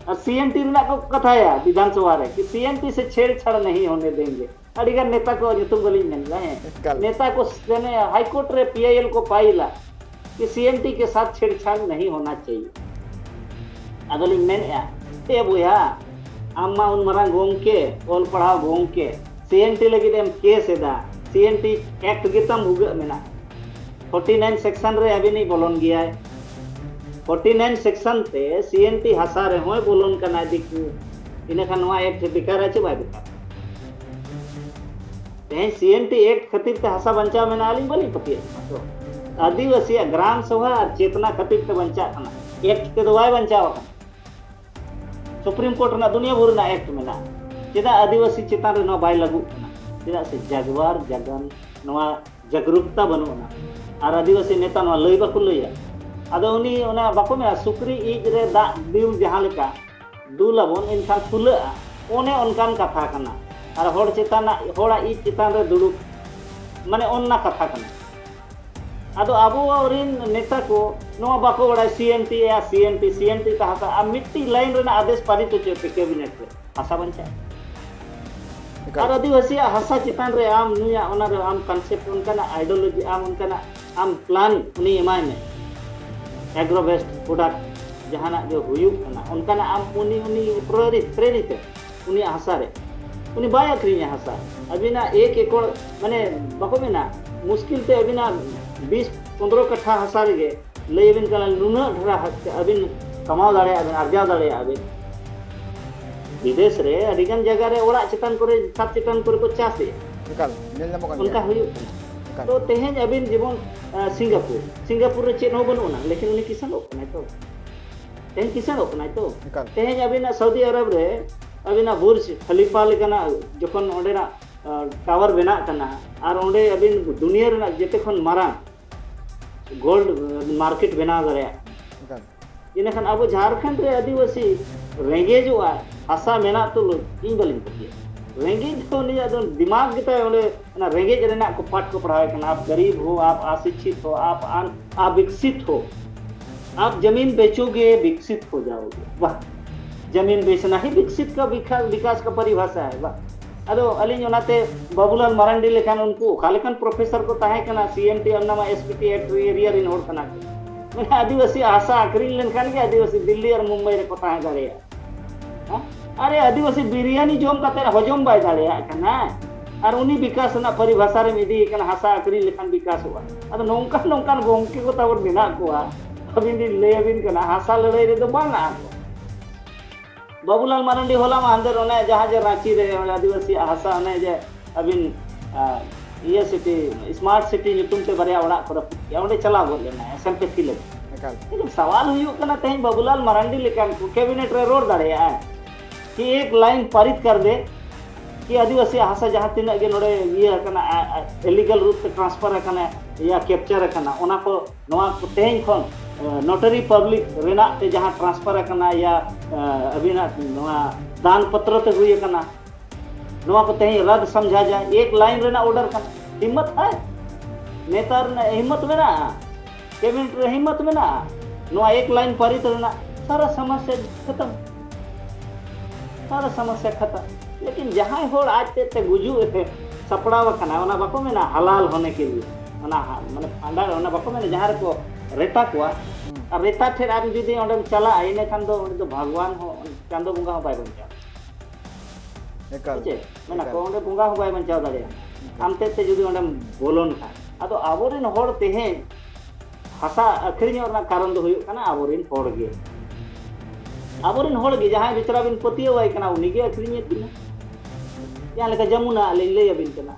और सीएनटी को कथा है विधानसभा रे कि सीएनटी से छेड़छाड़ नहीं होने देंगे अड़ीगा नेता को जुतुम गली नेता को हाई कोर्ट रे पीआईएल को पाइला कि सीएनटी के साथ छेड़छाड़ नहीं होना चाहिए अगली मेन ए बुया आमा उन मरांग गोंके ओल पढ़ाव गोंके सीएनटी लगी एम केस एदा सीएनटी एक्ट गितम हुग मेना 49 सेक्शन रे अभी नहीं बोलन गया है 49 सेक्शन ते सीएनटी हसा रे होय बोलन कना दिकु इने खान नवा एक्ट बिकार আছে बाय बिकार ते सीएनटी एक्ट खातिर ते हसा बंचा मेना आली बोली पति तो आदिवासी ग्राम सभा और चेतना खातिर ते बंचा कना एक्ट ते दवाई बंचावा सुप्रीम कोर्ट ना दुनिया भर ना एक्ट मेना चेदा आदिवासी चेतान रे बाय लागू चेदा से जगवार जगन नवा जागरूकता बनुना और आदिवासी नेता नवा लई बाको लइया आदो उनी ओना बाको मेना सुक्री इज रे दा दिउ जहां लेका दुलाबन इनखान फुला ओने ओनकान कथा कना और होड़ चेतान होड़ा इज चेतान रे दुडु माने ओन्ना कथा कना आदो आबो औरिन नेता को नवा बाको बड़ा सीएनटी कहा था मिट्टी लाइन रे आदेश पारित हो चे कैबिनेट रे हसा बंचा और आदिवासी हसा चितान रे आम नुया ओना रे आम कांसेप्ट उनका आइडियोलॉजी आम उनका आम प्लान उनी एमाय में एग्रो बेस्ड प्रोडक्ट जहाना जो हुयु कना उनका आम उनी प्रेरित उनी हसा रे उनी बाय अखरीन हसा अबिना 1 एकड़ माने बाको मेना मुश्किल ते अबिना 20-15 कट्ठा हसा रे लैबिन कना नुना ढरा अबिन कमाव दाड़े अबिन अर्जाव दाड़े अबिन विदेश रे अडिगन जगह रे ओड़ा चितान करे सात चितान करे को चासे उनका हुयु तो तेहन अबिन जीवन सिंगापुर रे चेन हो बनुना लेकिन उनी किसान ओकना तो तेहन किसान ओकना तो तेहन अबिन सऊदी अरब रे अबिना बुर्ज खलीफा लेकना जखन ओडेना टावर बना कना और ओंडे अबिन दुनिया रे जेते खन मारा गोल्ड मार्केट बना दरे इने खान अब झारखंड रे आदिवासी रेंगेज हुआ हसा मेना तो इन बलिन पतिया रेंगेज तो नहीं अदन दिमाग गिता ओले ना रेंगेज रेना को पाठ को पढ़ावे कना आप गरीब हो आप अशिक्षित हो आप विकसित हो आप जमीन बेचोगे विकसित हो जाओगे वाह जमीन बेचना ही विकसित का विकास का परिभाषा है वाह अदो अलिन ओनाते बाबूलाल मरांडी लेखान उनको खालेखान प्रोफेसर को ताहे कना सीएनटी अन्नामा एसपीटी एक्ट एरिया रिन होड़ कना माने आदिवासी आशा अकरिन लेनखान के आदिवासी दिल्ली और मुंबई रे को ताहे दाड़ेया अरे आदिवासी बिरयानी जोम काते हजम बाय दाड़ेया कना और उनी विकास ना परिभाषा रे मिदी कना हासा अकरिन लेखान विकास हुआ अदो नोंकान गोंके को तावर बिना कोआ अबिन ले अबिन कना हासा लड़ाई रे तो बाना बाबूलाल मरांडी होला मा अंदर ओने जहां जे रांची रे आदिवासी हासा ओने जे अबिन ये सिटी स्मार्ट सिटी ᱧᱩᱛᱩᱢ ते बारे ओड़ा पर ओंडे चला गो लेना एसएमपी ले लेकिन सवाल हुई कना तेहन बाबूलाल मरांडी लेकान कैबिनेट रे रोड दाड़ेया कि एक लाइन पारित कर दे कि आदिवासी हासा जहाँ तीन गे नोडे ये कना इलीगल रूप से ट्रांसफर कना या कैप्चर कना ओना को नोआ को तेहें खन नोटरी पब्लिक रेना ते जहाँ ट्रांसफर कना या अभिना नोआ दान पत्र ते हुई कना नोआ को तेहें रद्द समझा जाए एक लाइन रेना ऑर्डर कना हिम्मत है नेतार ने हिम्मत में ना कैबिनेट रे हिम्मत में ना नोआ एक लाइन पारित रेना सारा समस्या खत्म सारा समस्या खत्म लेकिन जहाँ होड़ आज ते गुजू सपड़ाव कना ओना बाको में ना हलाल होने के लिए ओना माने फांडा ओना बाको में जहाँ को रेता कोआ अब रेता ठेर आम जुदी ओंडे चला इने खान दो भगवान हो चांदो बुंगा हो बाय बंचा एकाल चे मेना को ओंडे बुंगा हो बाय बंचा दाड़े आमते ते जुदी ओंडे बोलोन खा अदो आबोरिन होड़ तेहे हासा अखरिन ओरना कारण दो हुयो कना आबोरिन होड़ गे आबोरिन होड़ गे जहाँ बिचरा बिन पतियो वाई कना उनी गे अखरिन तिना यहाँ लेका जमुना ले बिन कना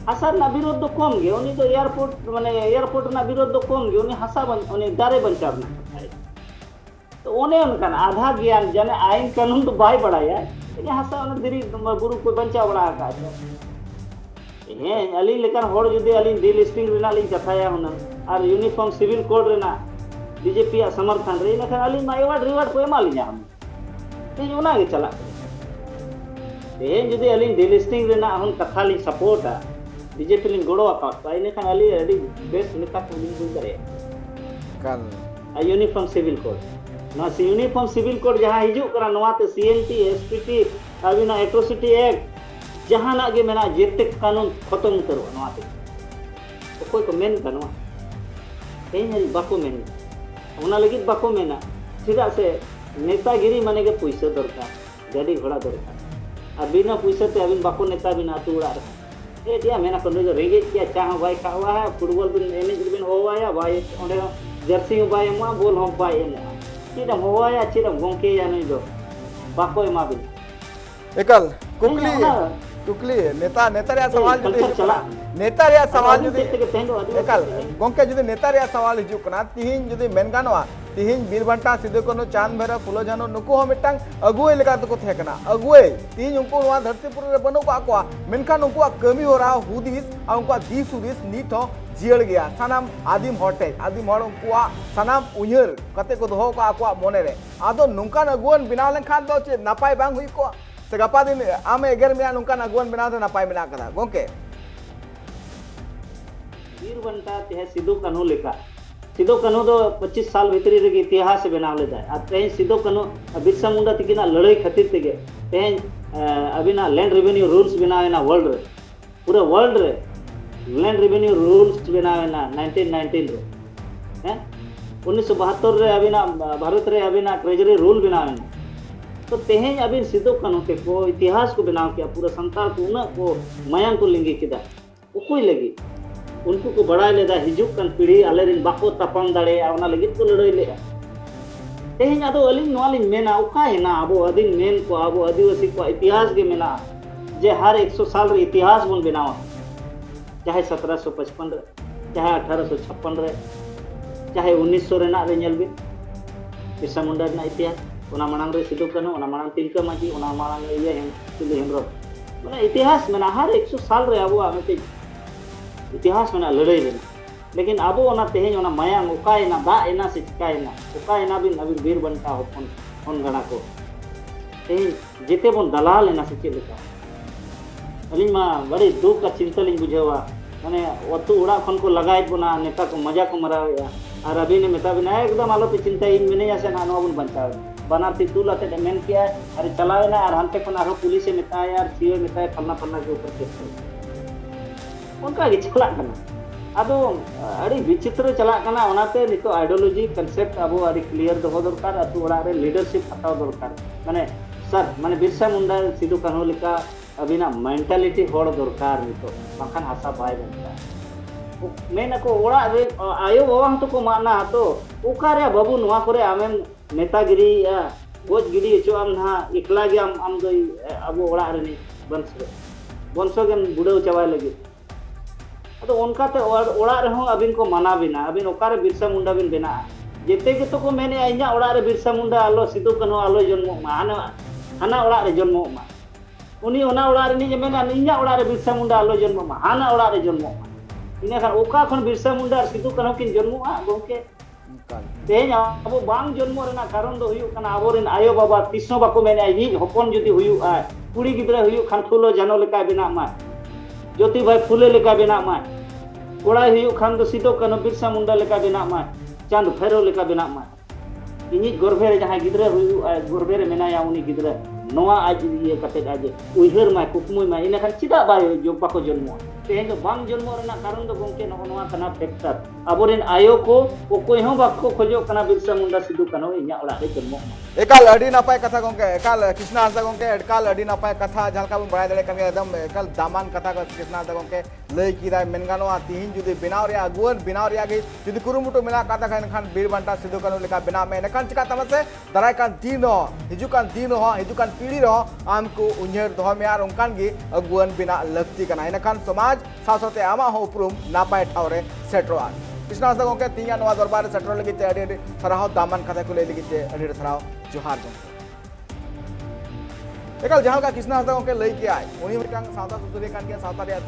हासा ना विरोध दो कम गे उनी तो एयरपोर्ट माने एयरपोर्ट ना विरोध दो कम गे उनी हासा बन उनी दारे बंचाव ना तो ओने उनका आधा ज्ञान जाने आईन कानून तो बाय बड़ाया लेकिन हासा उन दिरी बुरु को बंचाव बड़ा का हे अली लेकिन होड़ जुदी अली डिलिस्टिंग रेना लिंग कथाया हुना और यूनिफॉर्म सिविल कोड रेना बीजेपी या समर्थन रे लेकिन अली मायवाड रिवार्ड को एमा लिया हम ते ओना गे चला ते जुदी अली डिलिस्टिंग रेना हम कथा लिंग सपोर्ट बीजेपी लिंग गोड़ो का तो इने खान अली अली बेस्ट नेता को लिंग बुझ करे काल यूनिफॉर्म सिविल कोड ना यूनिफॉर्म सिविल कोड जहां हिजू करा नवा ते सीएनटी एसपीटी अबिना एट्रोसिटी एक्ट जहां ना गे मेना जेते कानून खत्म करो नवा ते तो कोई को मेन बनवा तेन बाको मेन ओना लगी बाको मेना सीधा से नेतागिरी माने के पैसा दरकार गाड़ी घोड़ा दरकार आ बिना पैसा ते अबिन बाको नेता बिना अतु उड़ा ए दिया मेना को रेगे क्या चाह बाय खावा है फुटबॉल बिन एनेज बिन होवाया बाय ओंडे जर्सी बाय मा बोल हम बाय एने चिदम होवाया चिदम गोंके या नहीं दो बाको एमा बिन एकाल कुकली नेता नेता रे सवाल जुदी चला नेता रे सवाल जुदी ते तेंदो एकाल गोंके जुदी नेता रे सवाल हिजू कना तिहिन जुदी मेन गानवा तिहिन बीरबंटा सिदो कोनो चांद भैरव फुलो जानो नुको हो मिटांग अगुए लेका तो को थे कना अगुए तिहिन उनको नवा धरतीपुर रे बनो का को मेनखान उनको कमी हो रहा हुदिस आ उनको दिस हुदिस नीत हो जियड़ गया सानाम आदिम हटे आदिम हड़ उनको सानाम उयहर कते को दोहो का को मोने रे आदो नुकान अगुवन बिना लेखान दो चे नापाय बांग हुई को से गपा दिन आम एगर में नुकान अगुवन बिना दो नापाय बिना कदा गोंके बीरबंटा ते सिदो कान्हू लेका सिदो कान्हू दो 25 साल भीतरी रे इतिहास बनाव लेदा आ तेन सिदो कान्हू बिरसा मुंडा तिकिना लड़ाई खातिर तेगे तेन अबिना लैंड रेवेन्यू रूल्स बनावेना वर्ल्ड रे पूरा वर्ल्ड रे लैंड रेवेन्यू रूल्स बनावेना 1919 रे हैं 1972 रे अबिना भारत रे अबिना ट्रेजरी रूल बनावेना तो तेहें अबिन सिदो कान्हू के को इतिहास को बनाव किया पूरा संताल को न को मायन को लिंगी किदा कोई लगी उनको को बड़ा लेदा हिजुक कन पीढ़ी आले रिन बाको तपम दाड़े आउना लगी को लड़ाई ले तेहें आदो अलिन नवाली मेना उका है ना अबो अदिन मेन को अबो आदिवासी को इतिहास के मेना जे हर 100 साल रे इतिहास बन बनावा चाहे 1755 रे चाहे 1856 रे चाहे 1900 रे ना रे नेल बि बिरसा मुंडा ना इतिहास ओना मांग रे सिदो कान्हू ओना मांग तिलका मांझी ओना मांग ये हम सिले हेमरो माने इतिहास मेना हर 100 साल रे अबो आमे इतिहास में लड़ाई लेना लेकिन अब ओना तेहें ओना मायांग उकायना दा एना से चिकायना उकायना बिन अबिन बीरबंटा होपन होन गणा को तेहें जेते बन दलाल एना से चेलेका अलिन मा बड़ी दुख का चिंता लिन बुझेवा माने अतु उड़ा खन को लगाय बना नेता को मजा को मराया और अभी ने मेता बिना एकदम आलो पे चिंता इन में नहीं से ना नोबन बंचाव बनार ती तुल अते मेन किया अरे चलावे ना और हमते कोन आरो पुलिस में मेता यार सीओ मेता फलना फलना के ऊपर केस उनका गे चला कना अदो अड़ी विचित्र चला कना ओनाते नितो आइडियोलॉजी कांसेप्ट अबो अड़ी क्लियर दो दरकार अतु ओड़ा रे लीडरशिप हटाव दरकार माने सर माने बिरसा मुंडा सिदो कान्हू लेका अबिना मेंटालिटी होड़ दरकार नितो बाखान हासा बाय बनता मेना को ओड़ा रे आयो बाबा हम तो को माना तो उकारे बाबू नवा करे आमेन नेतागिरी या गोज गिडी चो आम ना इकला गे आम दो अबो ओड़ा रे नि बंसो गेम बुड़ाव चावाय लगी तो उनका ते ओड़ा रहो अबिन को माना बिना अबिन ओकारे बिरसा मुंडा बिन बेना जेते के तो को मेने आइना ओड़ा रे बिरसा मुंडा आलो सिदो कान्हू आलो जन्म मा हाना ओड़ा रे जन्म मा उनी ओना ओड़ा रे नि मेना इन्या ओड़ा रे बिरसा मुंडा आलो जन्म मा हाना ओड़ा रे जन्म मा इना खान ओका खन बिरसा मुंडा और सिदु कान्हू किन जन्मआ गोंके तेज अब बांग जन्म रेना कारण दो हुयु कना आबोरेन आयो बाबा तिसो बाको मेना हि हपन जदि हुयु आ कुड़ी गिद्रा हुयु खान फुलो जानो लेका बेना मा ज्योति भाई फुले लेका बेना मा कोड़ा हुयु खान दो सिदो कान्हू बिरसा मुंडा लेका बेना मा चांद फेरो लेका बेना मा इनी गर्भे रे जहां गिद्रा हुयु आ गर्भे रे मेना या उनी गिद्रा नोआ आज ये कते आज उइहर मा कुकमुय मा इना खान चिदा बाय जो बाको जन्म तेज तो बांग जन्म रेना कारण दो गोंके नोआ कना फैक्टर आबोरेन आयो को ओकोय हो बाको खोजो कना बिरसा मुंडा सिदु कान्हू इन्या ओड़ा रे जन्म एकाल अडी नापाय कथा गोंके एकाल कृष्णा हांसदा गोंके एकाल अडी नापाय कथा जहां बन बड़ाय दड़े कमी एकदम एकाल दामान कथा को कृष्णा हांसदा गोंके लई कीदा मेनगानोआ तीन जुदी बिनाव रे अगुवन बिनाव रे आगे जुदी कुरुमुटु मिला कथा खान बीर बांटा सिदु कान्हू लेका बिना में नखान चिका तमसे दाराय कान दिन हो हिजुकान दिन हो हिजुकान पीढ़ी रो आमको उन्हेर दोह में आर उनकान गी अगुवन बिना लगती कना इनखान समाज सासते आमा हो उपरुम नापाय ठावरे सेट्रोआ कृष्णा हांसदा गोंके तीया नवा दरबार सेट्रो लगी ते अडी सराव दामान कथा को ले लगी ते अडी सराव जोहार गोंके एकाल जहां का कृष्णा हांसदा गोंके लई के आय उनी मिटांग सावता सुसुरी कान के सावता रे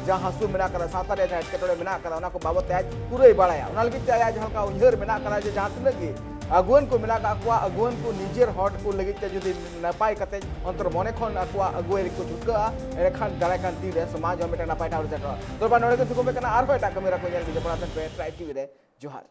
जहां हसु मेना करा सावता रे जहां एटकेटोरे मेना करा उना को बाबत आज पूरे बाड़ाया उना लगी ते आय जहां का उन्हेर मेना करा जे जहां तिनगी अगुवन को मिला अकुआ अगुवन को निजेर हट को लगी जुदी नपाय कते अंतर मने खन अकुआ अगुवे को झुका एखान दाराय खान ती रे समाज हम मेटा नपाय ठावर सेटर तो बा नोड़े को सुको में कना आर होटा कमेरा को नेल बिजे परासन पे ट्राई टीवी रे जोहार।